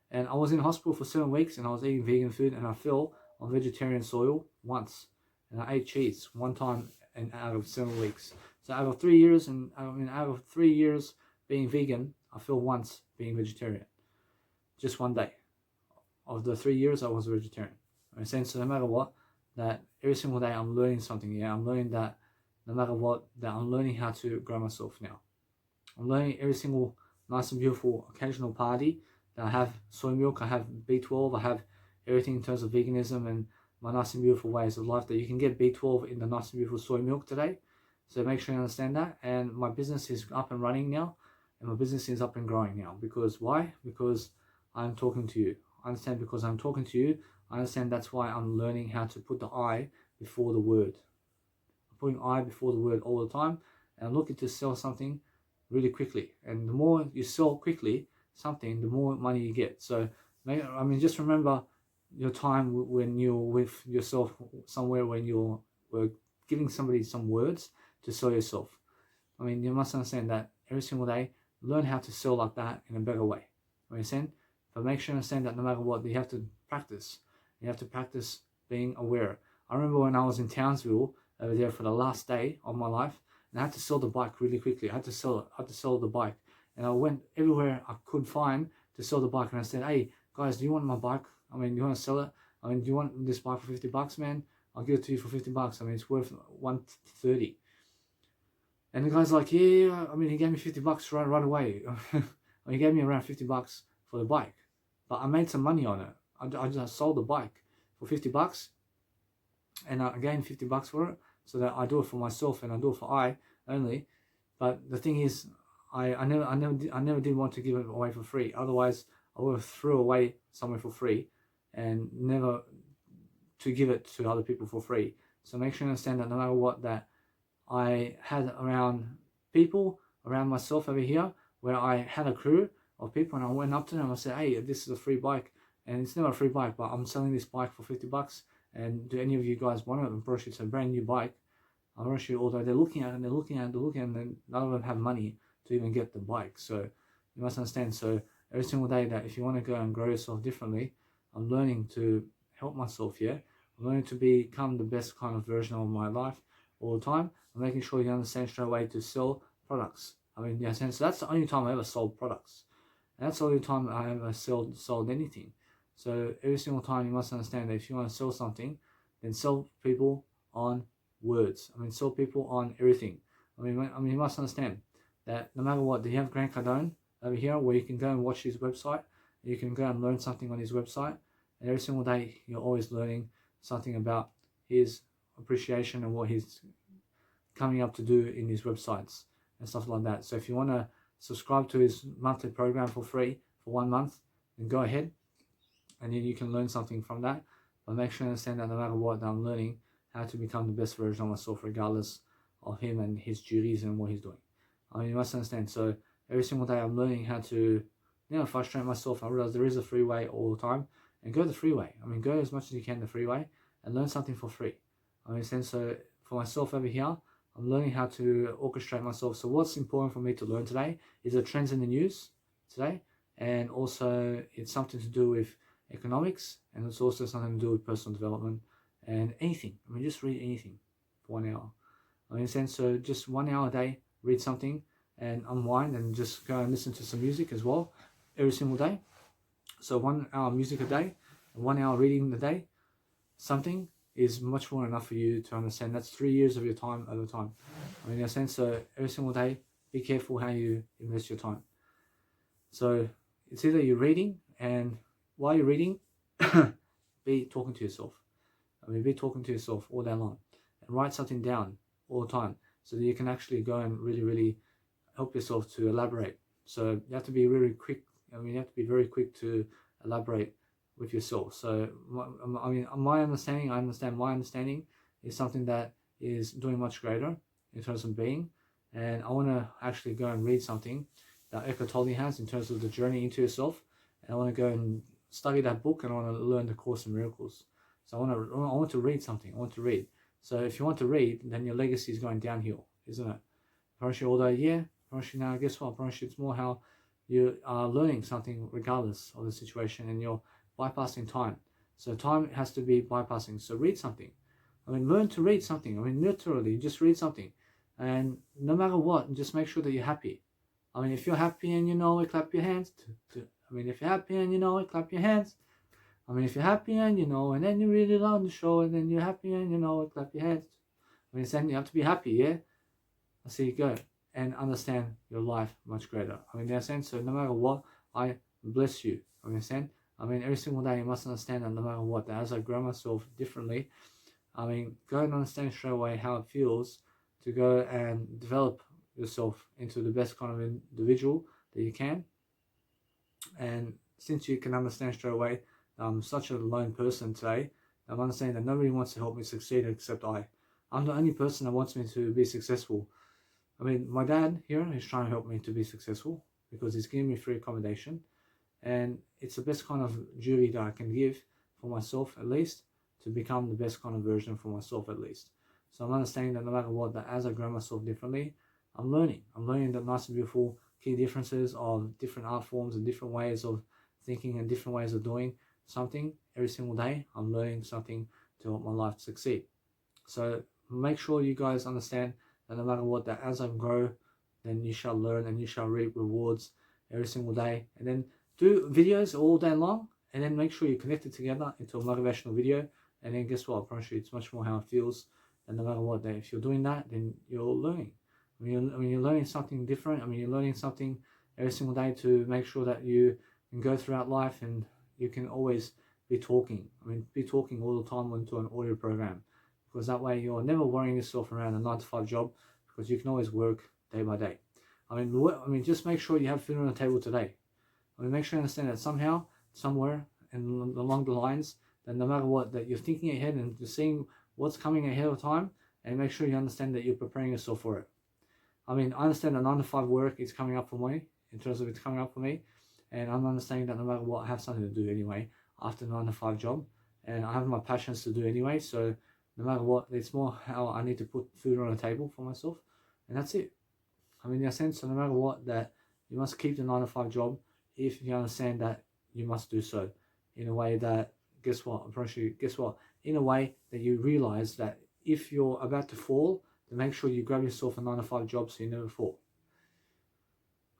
And I was in hospital for 7 weeks and I was eating vegan food, and I fell on vegetarian soil once. And I ate cheese one time out of 7 weeks. So out of 3 years, out of 3 years being vegan, I fell once being vegetarian. Just one day. Of the 3 years, I was a vegetarian. In a sense, so no matter what, that every single day I'm learning something. Yeah, I'm learning that no matter what, that I'm learning how to grow myself now. I'm learning every single nice and beautiful occasional party that I have soy milk, I have B12, I have everything in terms of veganism and my nice and beautiful ways of life, that you can get B12 in the nice and beautiful soy milk today. So make sure you understand that. And my business is up and running now, and my business is up and growing now. Because why? Because I'm talking to you. I understand, because I'm talking to you. I understand that's why I'm learning how to put the I before the word. I'm putting I before the word all the time, and I'm looking to sell something really quickly. And the more you sell quickly something, the more money you get. So, I mean, just remember your time when you're with yourself somewhere, when you were giving somebody some words to sell yourself. I mean, you must understand that every single day, learn how to sell like that in a better way. You understand? But make sure you understand that no matter what, you have to practice. You have to practice being aware. I remember when I was in Townsville over there for the last day of my life, and I had to sell the bike really quickly. I had to sell the bike. And I went everywhere I could find to sell the bike. And I said, hey, guys, do you want my bike? I mean, do you want to sell it? I mean, do you want this bike for $50, man? I'll give it to you for $50. I mean, it's worth $130. And the guy's like, yeah, I mean, he gave me $50 right away. He gave me around $50 for the bike. But I made some money on it. I just sold the bike for $50, and I gained $50 for it, so that I do it for myself and I do it for I only. But the thing is, I never did want to give it away for free. Otherwise, I would have threw away somewhere for free, and never to give it to other people for free. So make sure you understand that no matter what, that I had around people around myself over here, where I had a crew of people, and I went up to them and I said, hey, this is a free bike, and it's not a free bike, but I'm selling this bike for $50, and do any of you guys want it? And brush, it's a brand new bike. I rush you, although they're looking at it, and they're looking at it, and none of them have money to even get the bike. So you must understand. So every single day, that if you want to go and grow yourself differently, I'm learning to help myself, yeah? I'm learning to become the best kind of version of my life all the time. I'm making sure you understand straight away to sell products. I mean, yeah, so that's the only time I ever sold products. And that's the only time I ever sold anything. So every single time, you must understand that if you want to sell something, then sell people on words. I mean, sell people on everything. I mean, you must understand that no matter what, you have Grant Cardone over here, where you can go and watch his website. You can go and learn something on his website. And every single day, you're always learning something about his appreciation and what he's coming up to do in his websites and stuff like that. So if you want to subscribe to his monthly program for free for 1 month, then go ahead, and then you can learn something from that. But make sure you understand that no matter what, I'm learning how to become the best version of myself, regardless of him and his duties and what he's doing. I mean, you must understand. So every single day, I'm learning how to Now I frustrate myself. I realize there is a freeway all the time, and go the freeway. I mean, go as much as you can the freeway and learn something for free. I mean, so for myself over here, I'm learning how to orchestrate myself. So what's important for me to learn today is the trends in the news today, and also it's something to do with economics, and it's also something to do with personal development and anything. I mean, just read anything for 1 hour. I mean, so just 1 hour a day, read something and unwind, and just go and listen to some music as well every single day. So 1 hour music a day, 1 hour reading a day, something is much more enough for you to understand. That's 3 years of your time over time. I mean, in a sense, so every single day, be careful how you invest your time. So it's either you're reading, and while you're reading, be talking to yourself. I mean, be talking to yourself all day long, and write something down all the time so that you can actually go and really help yourself to elaborate. So you have to be really quick. I mean, you have to be very quick to elaborate with yourself. So I mean, my understanding, I understand my understanding is something that is doing much greater in terms of being, and I want to actually go and read something that Eckhart Tolle has in terms of the journey into yourself, and I want to go and study that book, and I want to learn the Course in Miracles. So I want to read something. I want to read. So if you want to read, then your legacy is going downhill, isn't it? Apparently, although apparently now, guess what? Apparently, it's more how you are learning something regardless of the situation, and you're bypassing time. So time has to be bypassing. So read something. I mean, learn to read something. I mean, literally, just read something. And no matter what, just make sure that you're happy. I mean, if you're happy and you know it, clap your hands. I mean, if you're happy and you know it, clap your hands. I mean, if you're happy and you know, and then you read it on the show, and then you're happy and you know it, clap your hands. I mean, then you have to be happy, yeah? So you go and understand your life much greater. I mean, in a sense, so no matter what, I bless you. I understand. I mean, every single day you must understand that no matter what, that as I grow myself differently, I mean, go and understand straight away how it feels to go and develop yourself into the best kind of individual that you can. And since you can understand straight away, I'm such a lone person today, I'm understanding that nobody wants to help me succeed except I. I'm the only person that wants me to be successful. I mean, my dad here is trying to help me to be successful because he's giving me free accommodation, and it's the best kind of duty that I can give for myself, at least, to become the best kind of version for myself, at least. So I'm understanding that no matter what, that as I grow myself differently, I'm learning the nice and beautiful key differences of different art forms and different ways of thinking and different ways of doing something. Every single day I'm learning something to help my life succeed. So make sure you guys understand that no matter what, that as I grow, then you shall learn and you shall reap rewards every single day. And then do videos all day long, and then make sure you connect it together into a motivational video. And then guess what? I promise you, it's much more how it feels. And no matter what, that if you're doing that, then you're learning. I mean, you're learning something different. I mean, you're learning something every single day to make sure that you can go throughout life, and you can always be talking. I mean, be talking all the time into an audio program, because that way you're never worrying yourself around a 9-to-5 job, because you can always work day by day. I mean, just make sure you have food on the table today. I mean, make sure you understand that somehow, somewhere, and along the lines, that no matter what, that you're thinking ahead and you're seeing what's coming ahead of time, and make sure you understand that you're preparing yourself for it. I mean, I understand that 9-to-5 work is coming up for me, in terms of it's coming up for me, and I'm understanding that no matter what, I have something to do anyway after 9-to-5 job, and I have my passions to do anyway. So no matter what, it's more how I need to put food on the table for myself, and that's it. I mean, in a sense, so no matter what, that you must keep the 9-to-5 job if you understand that you must do so in a way that, guess what? In a way that you realize that if you're about to fall, then make sure you grab yourself a 9-to-5 job so you never fall.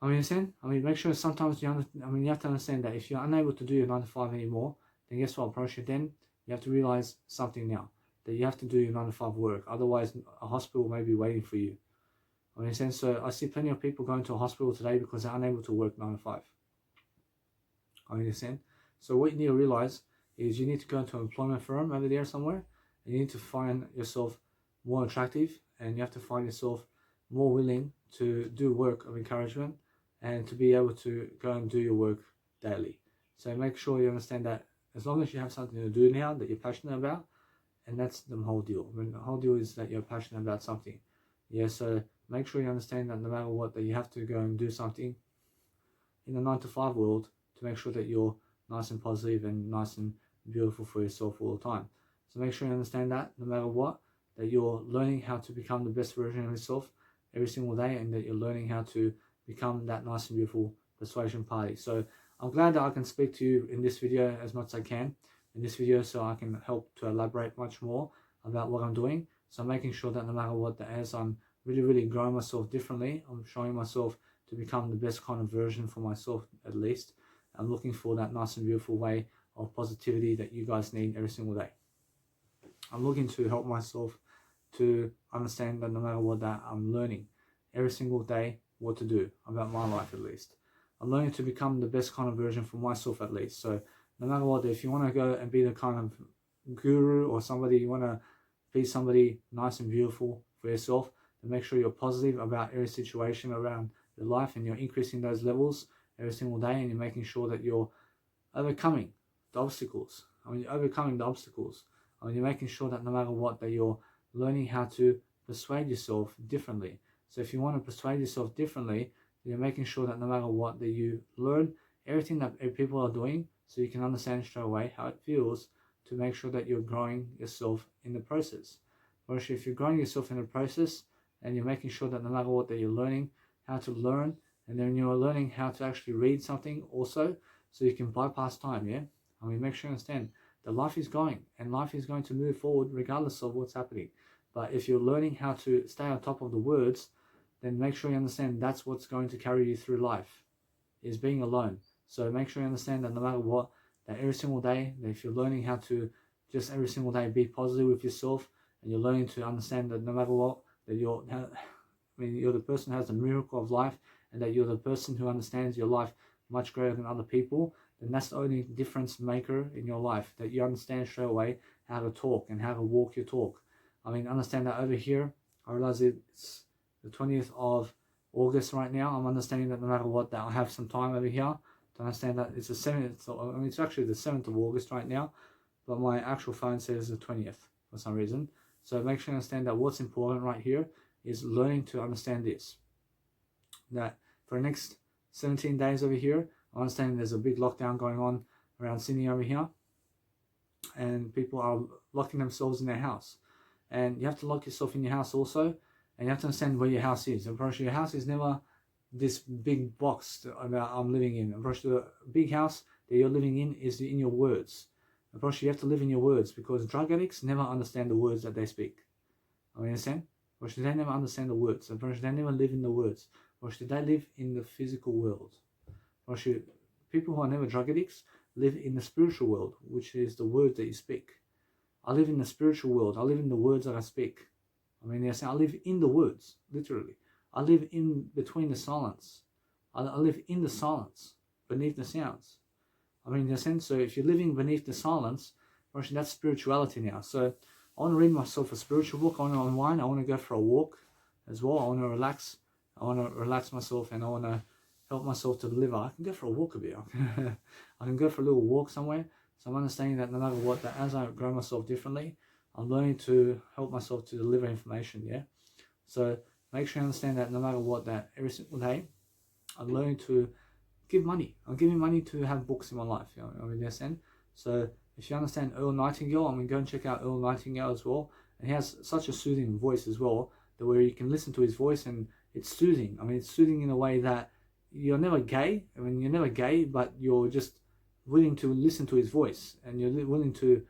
I mean, make sure sometimes you have to understand that if you're unable to do your 9-to-5 anymore, then guess what? Then you have to realize something now, that you have to do your 9-to-5 work. Otherwise, a hospital may be waiting for you. I mean, so I see plenty of people going to a hospital today because they're unable to work 9-to-5. I understand. So what you need to realize is you need to go into an employment firm over there somewhere, and you need to find yourself more attractive, and you have to find yourself more willing to do work of encouragement and to be able to go and do your work daily. So make sure you understand that as long as you have something to do now that you're passionate about, and that's the whole deal. I mean, the whole deal is that you're passionate about something. Yeah, so make sure you understand that no matter what, that you have to go and do something in the 9 to 5 world to make sure that you're nice and positive and nice and beautiful for yourself all the time. So make sure you understand that no matter what, that you're learning how to become the best version of yourself every single day, and that you're learning how to become that nice and beautiful persuasion party. So I'm glad that I can speak to you in this video as much as I can in this video, so I can help to elaborate much more about what I'm doing. So I'm making sure that no matter what, that as I'm really growing myself differently, I'm showing myself to become the best kind of version for myself. At least I'm looking for that nice and beautiful way of positivity that you guys need every single day. I'm looking to help myself to understand that no matter what, that I'm learning every single day what to do about my life. At least I'm learning to become the best kind of version for myself, at least. So no matter what, if you want to go and be the kind of guru or somebody, you want to be somebody nice and beautiful for yourself, then make sure you're positive about every situation around your life, and you're increasing those levels every single day, and you're making sure that you're overcoming the obstacles. You're overcoming the obstacles. You're making sure that no matter what, that you're learning how to persuade yourself differently. So if you want to persuade yourself differently, you're making sure that no matter what, that you learn everything that people are doing, so you can understand straight away how it feels, to make sure that you're growing yourself in the process. Whereas if you're growing yourself in the process, and you're making sure that no matter what, that you're learning how to learn, and then you're learning how to actually read something also, so you can bypass time. Yeah, make sure you understand that life is going, and life is going to move forward regardless of what's happening. But if you're learning how to stay on top of the words, then make sure you understand that's what's going to carry you through life, is being alone. So make sure you understand that no matter what, that every single day, that if you're learning how to just every single day be positive with yourself, and you're learning to understand that no matter what, that you're the person who has the miracle of life, and that you're the person who understands your life much greater than other people, then that's the only difference maker in your life, that you understand straight away how to talk and how to walk your talk. Understand that over here, I realize it's the 20th of August right now. I'm understanding that no matter what, that I have some time over here to understand that it's the 7th. It's actually the 7th of August right now, but my actual phone says the 20th for some reason. So make sure you understand that what's important right here is learning to understand this. That for the next 17 days over here, I understand there's a big lockdown going on around Sydney over here, and people are locking themselves in their house. And you have to lock yourself in your house also, and you have to understand where your house is. And probably your house is never this big box that I'm living in. And probably the big house that you're living in is in your words. And probably you have to live in your words, because drug addicts never understand the words that they speak. Understand? Or should they never understand the words? And they never live in the words. Or should they live in the physical world? Or should people who are never drug addicts live in the spiritual world, which is the words that you speak? I live in the spiritual world. I live in the words that I speak. They're saying I live in the words, literally. I live in between the silence. I live in the silence, beneath the sounds. They're saying, so if you're living beneath the silence, that's spirituality now. So I want to read myself a spiritual book. I want to unwind. I want to go for a walk as well. I want to relax. I want to relax myself, and I want to help myself to deliver. I can go for a walk a bit. I can go for a little walk somewhere. So I'm understanding that no matter what, that as I grow myself differently, I'm learning to help myself to deliver information. Yeah. So make sure you understand that no matter what, that every single day, I'm learning to give money. I'm giving money to have books in my life. So if you understand Earl Nightingale, go and check out Earl Nightingale as well. And he has such a soothing voice as well, that where you can listen to his voice and it's soothing. It's soothing in a way that you're never gay. You're never gay, but you're just willing to listen to his voice, and you're willing to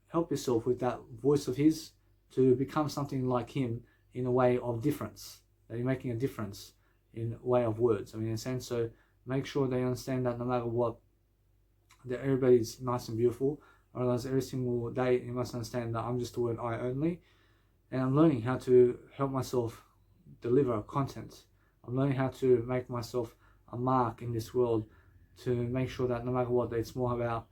help yourself with that voice of his to become something like him in a way of difference. That you're making a difference in a way of words. In a sense, so make sure they understand that no matter what, that everybody's nice and beautiful. I realize every single day you must understand that I'm just the word I only, and I'm learning how to help myself deliver content. I'm learning how to make myself a mark in this world, to make sure that no matter what, it's more about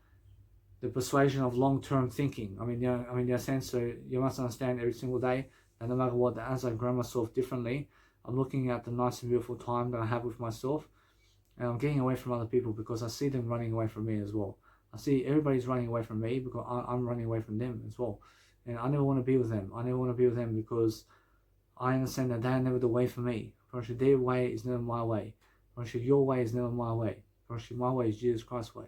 the persuasion of long-term thinking. In a sense, so you must understand every single day that no matter what, that as I grow myself differently, I'm looking at the nice and beautiful time that I have with myself, and I'm getting away from other people, because I see them running away from me as well. I see everybody's running away from me because I'm running away from them as well. And I never want to be with them. I never want to be with them, because I understand that they are never the way for me. Their way is never my way. Your way is never my way. My way is Jesus Christ's way.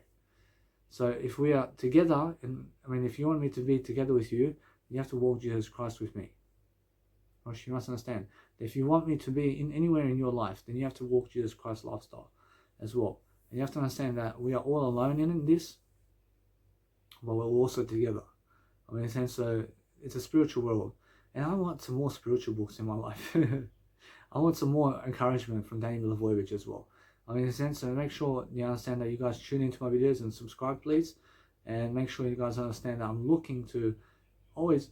So if we are together, and if you want me to be together with you, you have to walk Jesus Christ with me. You must understand that if you want me to be in anywhere in your life, then you have to walk Jesus Christ's lifestyle as well. And you have to understand that we are all alone in this, but we're also together. So it's a spiritual world. And I want some more spiritual books in my life. I want some more encouragement from Danny Milivojevic as well. So make sure you understand that you guys tune into my videos and subscribe, please. And make sure you guys understand that I'm looking to always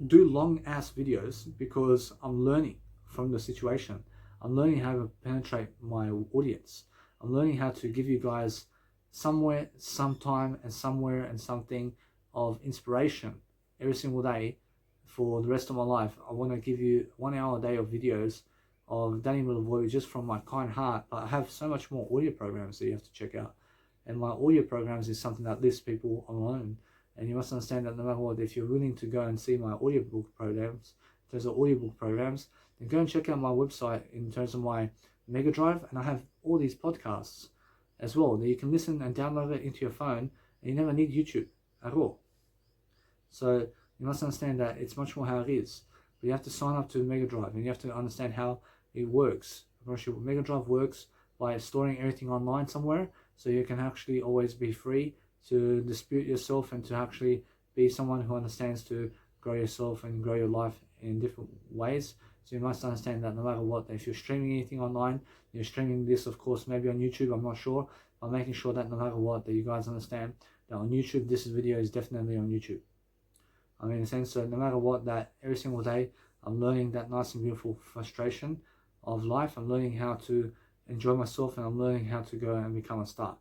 do long ass videos because I'm learning from the situation. I'm learning how to penetrate my audience. I'm learning how to give you guys somewhere, sometime, and somewhere and something of inspiration every single day for the rest of my life. I want to give you 1 hour a day of videos of Danny Milivojevic just from my kind heart. But I have so much more audio programs that you have to check out. And my audio programs is something that lifts people alone. And you must understand that no matter what, if you're willing to go and see my audiobook programs, in terms of audiobook programs, then go and check out my website in terms of my Mega Drive. And I have all these podcasts as well that you can listen and download it into your phone, and you never need YouTube at all. So you must understand that it's much more how it is. But you have to sign up to Mega Drive, and you have to understand how it works. Mega Drive works by storing everything online somewhere, so you can actually always be free to dispute yourself and to actually be someone who understands to grow yourself and grow your life in different ways. So you must understand that no matter what, if you're streaming anything online, you're streaming this, of course, maybe on YouTube, I'm not sure. I'm making sure that no matter what, that you guys understand that on YouTube, this video is definitely on YouTube. So no matter what, that every single day, I'm learning that nice and beautiful frustration of life. I'm learning how to enjoy myself, and I'm learning how to go and become a star.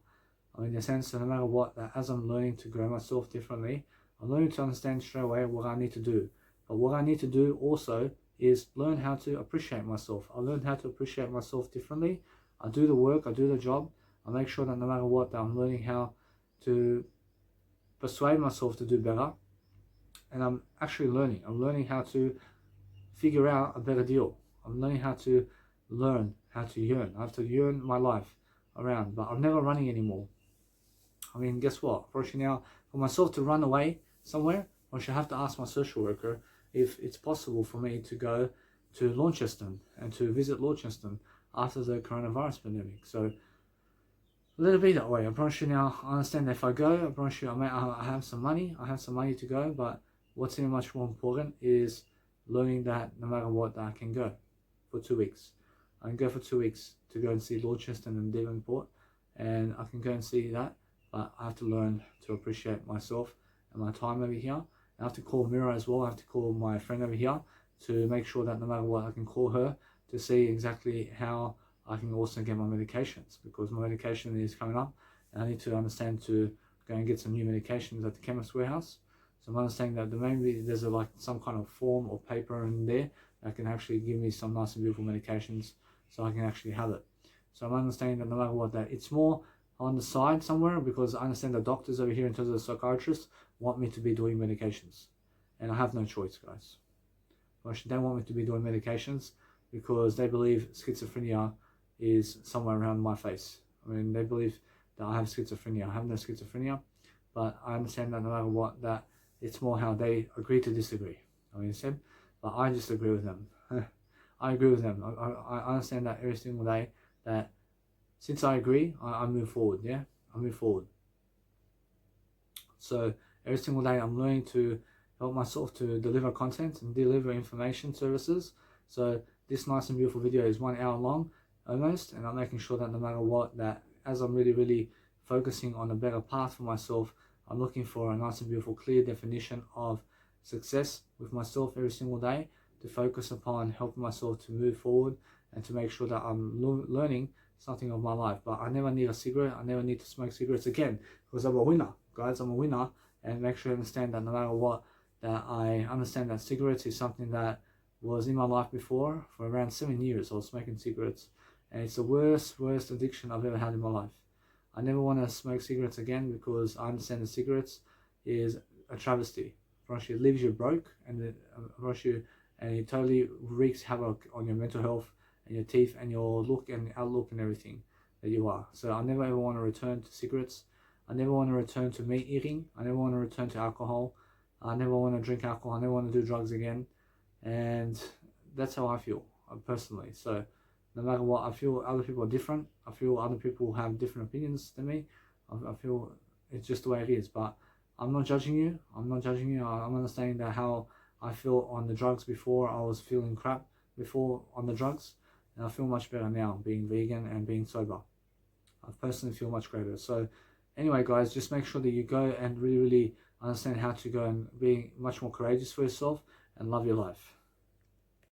So no matter what, that as I'm learning to grow myself differently, I'm learning to understand straight away what I need to do. But what I need to do also is learn how to appreciate myself. I learned how to appreciate myself differently. I do the work, I do the job. I make sure that no matter what, that I'm learning how to persuade myself to do better. And I'm actually learning. I'm learning how to figure out a better deal. I'm learning how to learn how to yearn. I have to yearn my life around, but I'm never running anymore. Guess what? Unfortunately now, for myself to run away somewhere, I should have to ask my social worker if it's possible for me to go to Launceston and to visit Launceston after the coronavirus pandemic. So let it be that way. I promise you now, I understand that if I go, I promise you I have some money. I have some money to go, but what's even much more important is learning that no matter what, that I can go for 2 weeks. I can go for 2 weeks to go and see Launceston and Devonport, and I can go and see that, but I have to learn to appreciate myself and my time over here. I have to call Mira as well. I have to call my friend over here to make sure that no matter what, I can call her to see exactly how I can also get my medications, because my medication is coming up and I need to understand to go and get some new medications at the chemist warehouse. So I'm understanding that maybe there's some kind of form or paper in there that can actually give me some nice and beautiful medications so I can actually have it. So I'm understanding that no matter what, that it's more on the side somewhere, because I understand the doctors over here in terms of the psychiatrists want me to be doing medications, and I have no choice, guys. They want me to be doing medications because they believe schizophrenia is somewhere around my face. They believe that I have schizophrenia. I have no schizophrenia, but I understand that no matter what, that it's more how they agree to disagree. But I just agree with them. I agree with them. I understand that every single day, that since I agree, I move forward. Yeah, I move forward. So every single day, I'm learning to help myself to deliver content and deliver information services. So this nice and beautiful video is 1 hour long almost, and I'm making sure that no matter what, that as I'm really focusing on a better path for myself, I'm looking for a nice and beautiful clear definition of success with myself every single day, to focus upon helping myself to move forward and to make sure that I'm learning something of my life. But I never need a cigarette. I never need to smoke cigarettes again, because I'm a winner, guys. I'm a winner. And make sure you understand that no matter what, that I understand that cigarettes is something that was in my life before. For around 7 years I was smoking cigarettes, and it's the worst addiction I've ever had in my life. I never want to smoke cigarettes again, because I understand that cigarettes is a travesty. It leaves you broke, and it totally wreaks havoc on your mental health and your teeth and your look and outlook and everything that you are. So I never ever want to return to cigarettes. I never want to return to meat eating. I never want to return to alcohol. I never want to drink alcohol. I never want to do drugs again. And that's how I feel personally. So no matter what, I feel other people are different. I feel other people have different opinions than me. I feel it's just the way it is. But I'm not judging you. I'm not judging you. I'm understanding that how I feel on the drugs before. I was feeling crap before on the drugs, and I feel much better now being vegan and being sober. I personally feel much greater. So anyway, guys, just make sure that you go and really understand how to go and be much more courageous for yourself and love your life.